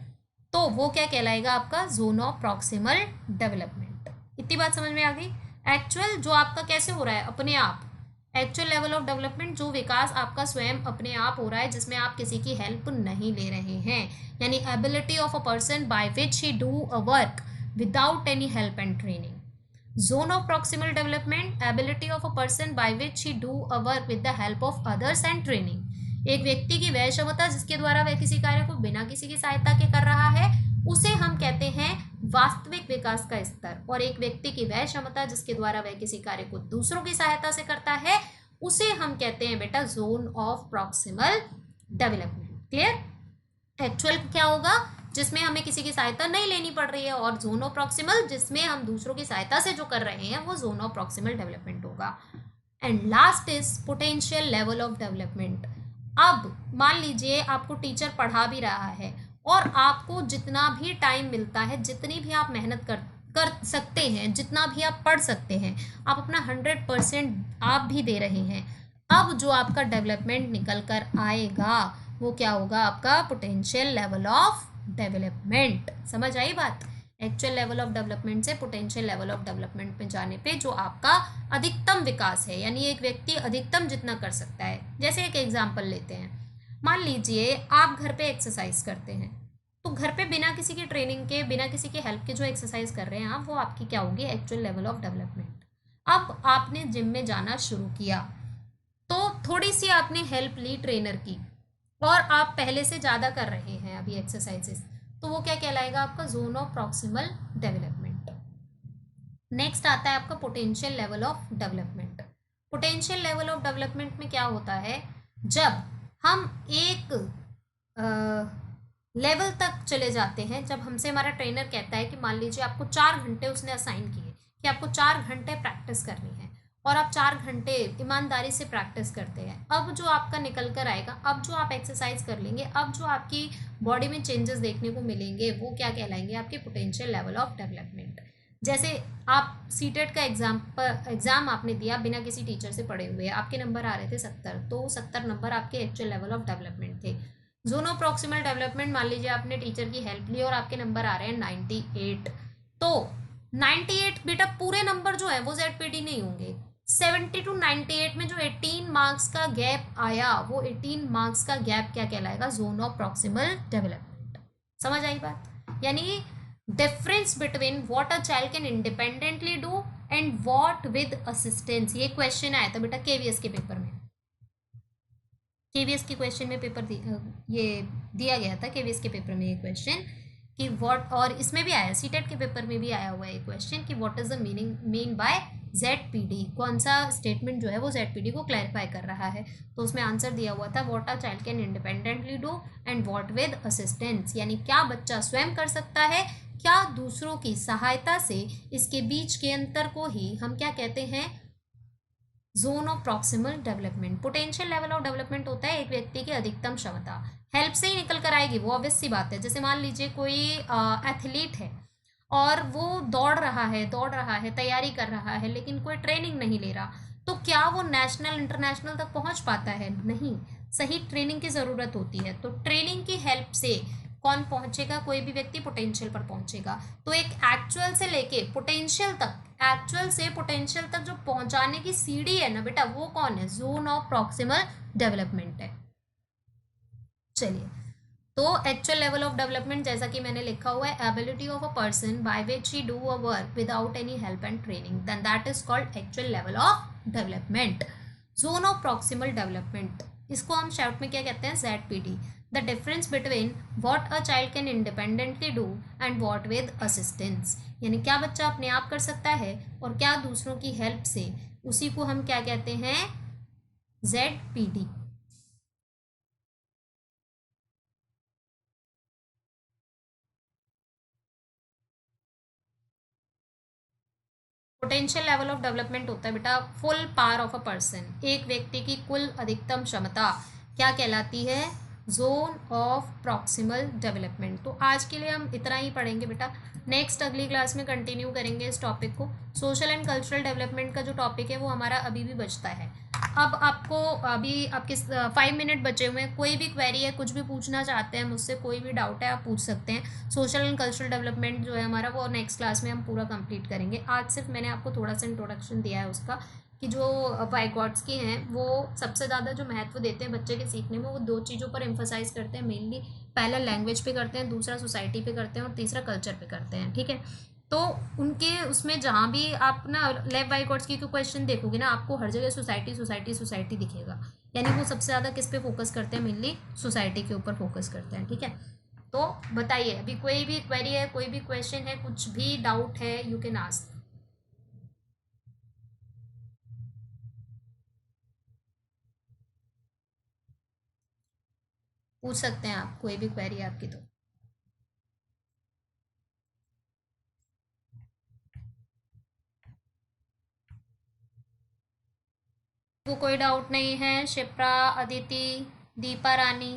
तो वो क्या कहलाएगा? आपका जोन ऑफ प्रॉक्सिमल डेवलपमेंट। इतनी बात समझ में आ गई? एक्चुअल जो आपका कैसे हो रहा है? अपने आप। एक्चुअल लेवल ऑफ डेवलपमेंट जो विकास आपका स्वयं अपने आप हो रहा है, जिसमें आप किसी की हेल्प नहीं ले रहे हैं, यानी ability of a person by which he do a work without any help and training. Zone of proximal development, ability of a person by which he do a work with the help of others and training. एक व्यक्ति की वह क्षमता जिसके द्वारा वह किसी कार्य को बिना किसी की सहायता के कर रहा है, उसे हम कहते हैं वास्तविक विकास का स्तर। और एक व्यक्ति की वह क्षमता जिसके द्वारा वह किसी कार्य को दूसरों की सहायता से करता है, उसे हम कहते हैं बेटा zone of proximal development. Clear? Actual क्या होगा? जिसमें हमें किसी की सहायता नहीं लेनी पड़ रही है, और जोन ऑफ प्रॉक्सिमल जिसमें हम दूसरों की सहायता से जो कर रहे हैं वो जोन ऑफ प्रॉक्सिमल डेवलपमेंट होगा। And last is potential level of development. अब मान लीजिए आपको टीचर पढ़ा भी रहा है, और आपको जितना भी टाइम मिलता है, जितनी भी आप मेहनत कर सकते हैं, जितना भी आप पढ़ सकते हैं, आप अपना 100% आप भी दे रहे हैं। अब जो आपका डेवलपमेंट निकल कर आएगा वो क्या होगा? आपका पोटेंशियल लेवल ऑफ डेवलपमेंट। समझ आई बात? एक्चुअल लेवल ऑफ डेवलपमेंट से पोटेंशियल लेवल ऑफ डेवलपमेंट में जाने पे जो आपका अधिकतम विकास है, यानी एक व्यक्ति अधिकतम जितना कर सकता है। जैसे एक एग्जांपल लेते हैं, मान लीजिए आप घर पे एक्सरसाइज करते हैं, तो घर पे बिना किसी की ट्रेनिंग के, बिना किसी की हेल्प के जो एक्सरसाइज कर रहे हैं आप, वो आपकी क्या होगी? Actual level of development. अब आपने जिम में जाना शुरू किया, तो थोड़ी सी आपने हेल्प ली ट्रेनर की, और आप पहले से ज़्यादा कर रहे हैं अभी एक्सरसाइजेस, तो वो क्या कहलाएगा आपका zone of proximal development. Next आता है आपका potential level of development. Potential level of development में क्या होता है, जब हम एक लेवल तक चले जाते हैं, जब हमसे हमारा ट्रेनर कहता है कि मान लीजिए आपको 4 घंटे उसने असाइन किए कि आपको 4 घंटे प्रैक्टिस करनी है, और आप 4 घंटे ईमानदारी से प्रैक्टिस करते हैं। अब जो आपका निकल कर आएगा, अब जो आप एक्सरसाइज कर लेंगे, अब जो आपकी बॉडी में चेंजेस देखने को मिलेंगे, वो क्या कहलाएंगे, आपके पोटेंशियल लेवल ऑफ डेवलपमेंट। जैसे आप सीटेट का एग्जाम आपने दिया बिना किसी टीचर से पढ़े हुए, आपके नंबर आ रहे थे 70, तो 70 नंबर आपके एक्चुअल लेवल ऑफ डेवलपमेंट थे। जोन ऑफ प्रॉक्सिमल डेवलपमेंट, मान लीजिए आपने टीचर की हेल्प ली और आपके नंबर आ रहे हैं 98, तो 98 बेटा पूरे नंबर जो है वो ZPD नहीं होंगे। 70 to 98 में जो 18 मार्क्स का गैप आया, वो 18 मार्क्स का गैप क्या कहलाएगा, जोन ऑफ प्रॉक्सिमल डेवलपमेंट। समझ आई बात? यानी difference between what a child can independently do and what with assistance. ये क्वेश्चन आया था बेटा केवीएस के पेपर में, केवीएस के क्वेश्चन में ये दिया गया था केवीएस के पेपर में ये क्वेश्चन कि व्हाट, और इसमें भी आया, सीटेट के पेपर में भी आया हुआ है ये क्वेश्चन कि what is the mean by ZPD। कौन सा स्टेटमेंट जो है वो ZPD को क्लैरिफाई कर रहा है, तो उसमें आंसर दिया हुआ था what a child can independently do and what with assistance, यानी क्या बच्चा स्वयं कर सकता है, क्या दूसरों की सहायता से, इसके बीच के अंतर को ही हम क्या कहते हैं, zone of proximal development. Potential level of development होता है एक व्यक्ति की अधिकतम क्षमता, हेल्प से ही निकल कर आएगी, वो ऑब्वियस सी बात है। जैसे मान लीजिए कोई एथलीट है और वो दौड़ रहा है, तैयारी कर रहा है, लेकिन कोई ट्रेनिंग नहीं ले रहा, तो क्या वो नेशनल इंटरनेशनल तक पहुंच पाता है? नहीं, सही ट्रेनिंग की ज़रूरत होती है। तो ट्रेनिंग की हेल्प से कौन पहुंचेगा, कोई भी व्यक्ति पोटेंशियल पर पहुंचेगा। तो एक एक्चुअल से लेके पोटेंशियल तक, एक्चुअल से पोटेंशियल तक जो पहुंचाने की सीढ़ी है ना बेटा, वो कौन है, जोन ऑफ प्रॉक्सिमल डेवलपमेंट है। चलिए, तो एक्चुअल लेवल ऑफ डेवलपमेंट जैसा कि मैंने लिखा हुआ है, ability of a person by which he do a work without any help and training, then that is called actual level of development. Zone of proximal development, इसको हम short में क्या कहते हैं, ZPD। The difference between what a child can independently do and what with assistance, यानी क्या बच्चा अपने आप कर सकता है और क्या दूसरों की हेल्प से, उसी को हम क्या कहते हैं, ZPD। Potential level of development होता है बेटा full power of a person, एक व्यक्ति की कुल अधिकतम क्षमता क्या कहलाती है, जोन ऑफ प्रॉक्सिमल डेवलपमेंट। तो आज के लिए हम इतना ही पढ़ेंगे बेटा, नेक्स्ट अगली क्लास में कंटिन्यू करेंगे इस टॉपिक को। सोशल एंड कल्चरल डेवलपमेंट का जो टॉपिक है वो हमारा अभी भी बचता है। अब आपको अभी आपके 5 मिनट बचे हुए हैं, कोई भी क्वेरी है, कुछ भी पूछना चाहते हैं मुझसे, कोई भी डाउट है आप पूछ सकते हैं। सोशल एंड कल्चरल डेवलपमेंट जो है हमारा, वो नेक्स्ट क्लास में हम पूरा कंप्लीट करेंगे। आज सिर्फ मैंने आपको थोड़ा सा इंट्रोडक्शन दिया है उसका, कि जो वाइगॉट्स्की हैं वो सबसे ज़्यादा जो महत्व देते हैं बच्चे के सीखने में, वो 2 चीज़ों पर एम्फोसाइज करते हैं मेनली। पहला लैंग्वेज पे करते हैं, दूसरा सोसाइटी पे करते हैं, और तीसरा कल्चर पे करते हैं, ठीक है। तो उनके उसमें जहाँ भी आप ना लेव वाइगॉट्स्की के क्वेश्चन देखोगे ना, आपको हर जगह सोसाइटी सोसाइटी सोसाइटी दिखेगा, यानी वो सबसे ज़्यादा किस पे फोकस करते हैं, मेनली सोसाइटी के ऊपर फोकस करते हैं, ठीक है। तो बताइए, अभी कोई भी क्वेरी है, कोई भी क्वेश्चन है, कुछ भी डाउट है, यू कैन आस्क, पूछ सकते हैं आप, कोई भी क्वेरी है आपकी तो। वो कोई डाउट नहीं है, शिप्रा, अदिति, दीपा रानी,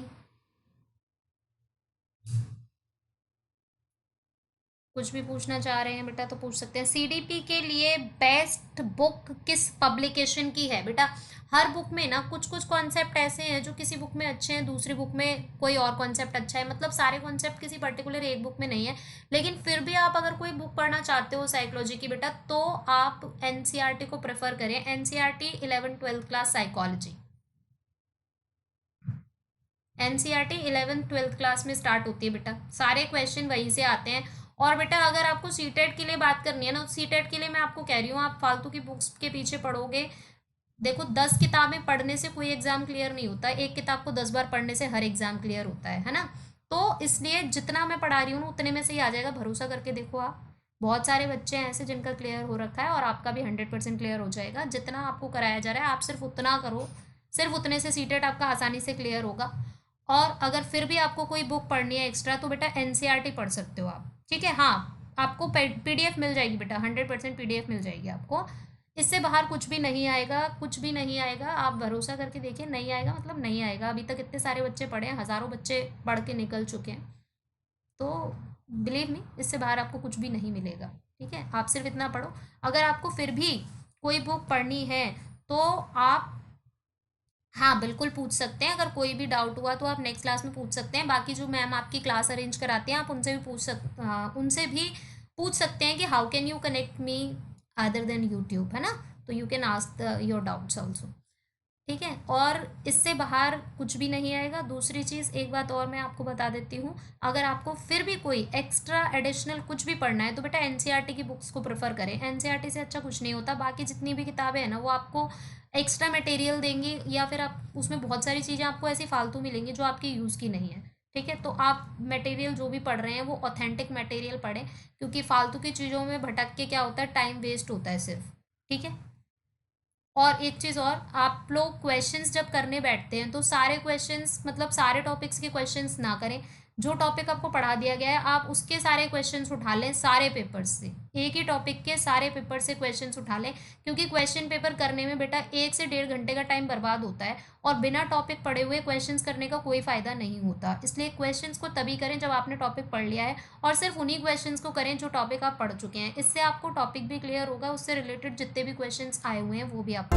कुछ भी पूछना चाह रहे हैं बेटा तो पूछ सकते हैं। CDP के लिए बेस्ट बुक किस पब्लिकेशन की है बेटा? हर बुक में ना कुछ कुछ कॉन्सेप्ट ऐसे हैं जो किसी बुक में अच्छे हैं, दूसरी बुक में कोई और कॉन्सेप्ट अच्छा है, मतलब सारे कॉन्सेप्ट किसी पर्टिकुलर एक बुक में नहीं है। लेकिन फिर भी आप अगर कोई बुक पढ़ना चाहते हो साइकोलॉजी की बेटा, तो आप NCERT को प्रेफर करें। NCERT 11th-12th class psychology, NCERT 11th-12th class में स्टार्ट होती है बेटा, सारे क्वेश्चन वहीं से आते हैं। और बेटा अगर आपको सीटेट के लिए बात करनी है ना, सीटेट के लिए मैं आपको कह रही हूँ, आप फालतू की बुक्स के पीछे पढ़ोगे, देखो 10 किताबें पढ़ने से कोई एग्जाम क्लियर नहीं होता, एक किताब को 10 बार पढ़ने से हर एग्जाम क्लियर होता है ना। तो इसलिए जितना मैं पढ़ा रही हूँ ना उतने में से ही आ जाएगा, भरोसा करके देखो आप। बहुत सारे बच्चे हैं ऐसे जिनका क्लियर हो रखा है, और आपका भी 100% क्लियर हो जाएगा। जितना आपको कराया जा रहा है आप सिर्फ उतना करो, सिर्फ उतने से सीटेट आपका आसानी से क्लियर होगा। और अगर फिर भी आपको कोई बुक पढ़नी है एक्स्ट्रा तो बेटा एनसीईआरटी पढ़ सकते हो आप, ठीक है। हाँ, आपको पीडीएफ मिल जाएगी बेटा, 100% पीडीएफ मिल जाएगी आपको। इससे बाहर कुछ भी नहीं आएगा, कुछ भी नहीं आएगा। आप भरोसा करके देखिए, नहीं आएगा मतलब नहीं आएगा। अभी तक इतने सारे बच्चे पढ़े हैं, हज़ारों बच्चे पढ़ के निकल चुके हैं, तो बिलीव मी इससे बाहर आपको कुछ भी नहीं मिलेगा, ठीक है। आप सिर्फ इतना पढ़ो। अगर आपको फिर भी कोई बुक पढ़नी है तो आप हाँ बिल्कुल पूछ सकते हैं। अगर कोई भी डाउट हुआ तो आप नेक्स्ट क्लास में पूछ सकते हैं। बाकी जो मैम आपकी क्लास अरेंज कराते हैं आप उनसे भी पूछ सकते हैं कि how can you connect me other than YouTube, है ना। तो you can ask your doubts also, ठीक है। और इससे बाहर कुछ भी नहीं आएगा। दूसरी चीज़, एक बात और मैं आपको बता देती हूँ, अगर आपको फिर भी कोई एक्स्ट्रा एडिशनल कुछ भी पढ़ना है तो बेटा एनसीईआरटी की बुक्स को प्रेफर करें। एनसीईआरटी से अच्छा कुछ नहीं होता। बाकी जितनी भी किताबें हैं ना वो आपको एक्स्ट्रा मटेरियल देंगी, या फिर आप उसमें बहुत सारी चीज़ें आपको ऐसी फालतू मिलेंगी जो आपकी यूज़ की नहीं है, ठीक है। तो आप मटेरियल जो भी पढ़ रहे हैं वो ऑथेंटिक मटेरियल पढ़ें, क्योंकि फालतू की चीज़ों में भटक के क्या होता है, टाइम वेस्ट होता है सिर्फ, ठीक है। और एक चीज़ और, आप लोग क्वेश्चंस जब करने बैठते हैं तो सारे क्वेश्चंस मतलब सारे टॉपिक्स के क्वेश्चंस ना करें। जो टॉपिक आपको पढ़ा दिया गया है आप उसके सारे क्वेश्चंस उठा लें, सारे पेपर्स से, एक ही टॉपिक के सारे पेपर से क्वेश्चंस उठा लें। क्योंकि क्वेश्चन पेपर करने में बेटा 1 से 1.5 घंटे का टाइम बर्बाद होता है, और बिना टॉपिक पढ़े हुए क्वेश्चंस करने का कोई फ़ायदा नहीं होता। इसलिए क्वेश्चंस को तभी करें जब आपने टॉपिक पढ़ लिया है, और सिर्फ उन्हीं क्वेश्चंस को करें जो टॉपिक आप पढ़ चुके हैं। इससे आपको टॉपिक भी क्लियर होगा, उससे रिलेटेड जितने भी क्वेश्चंस आए हुए हैं वो भी आपको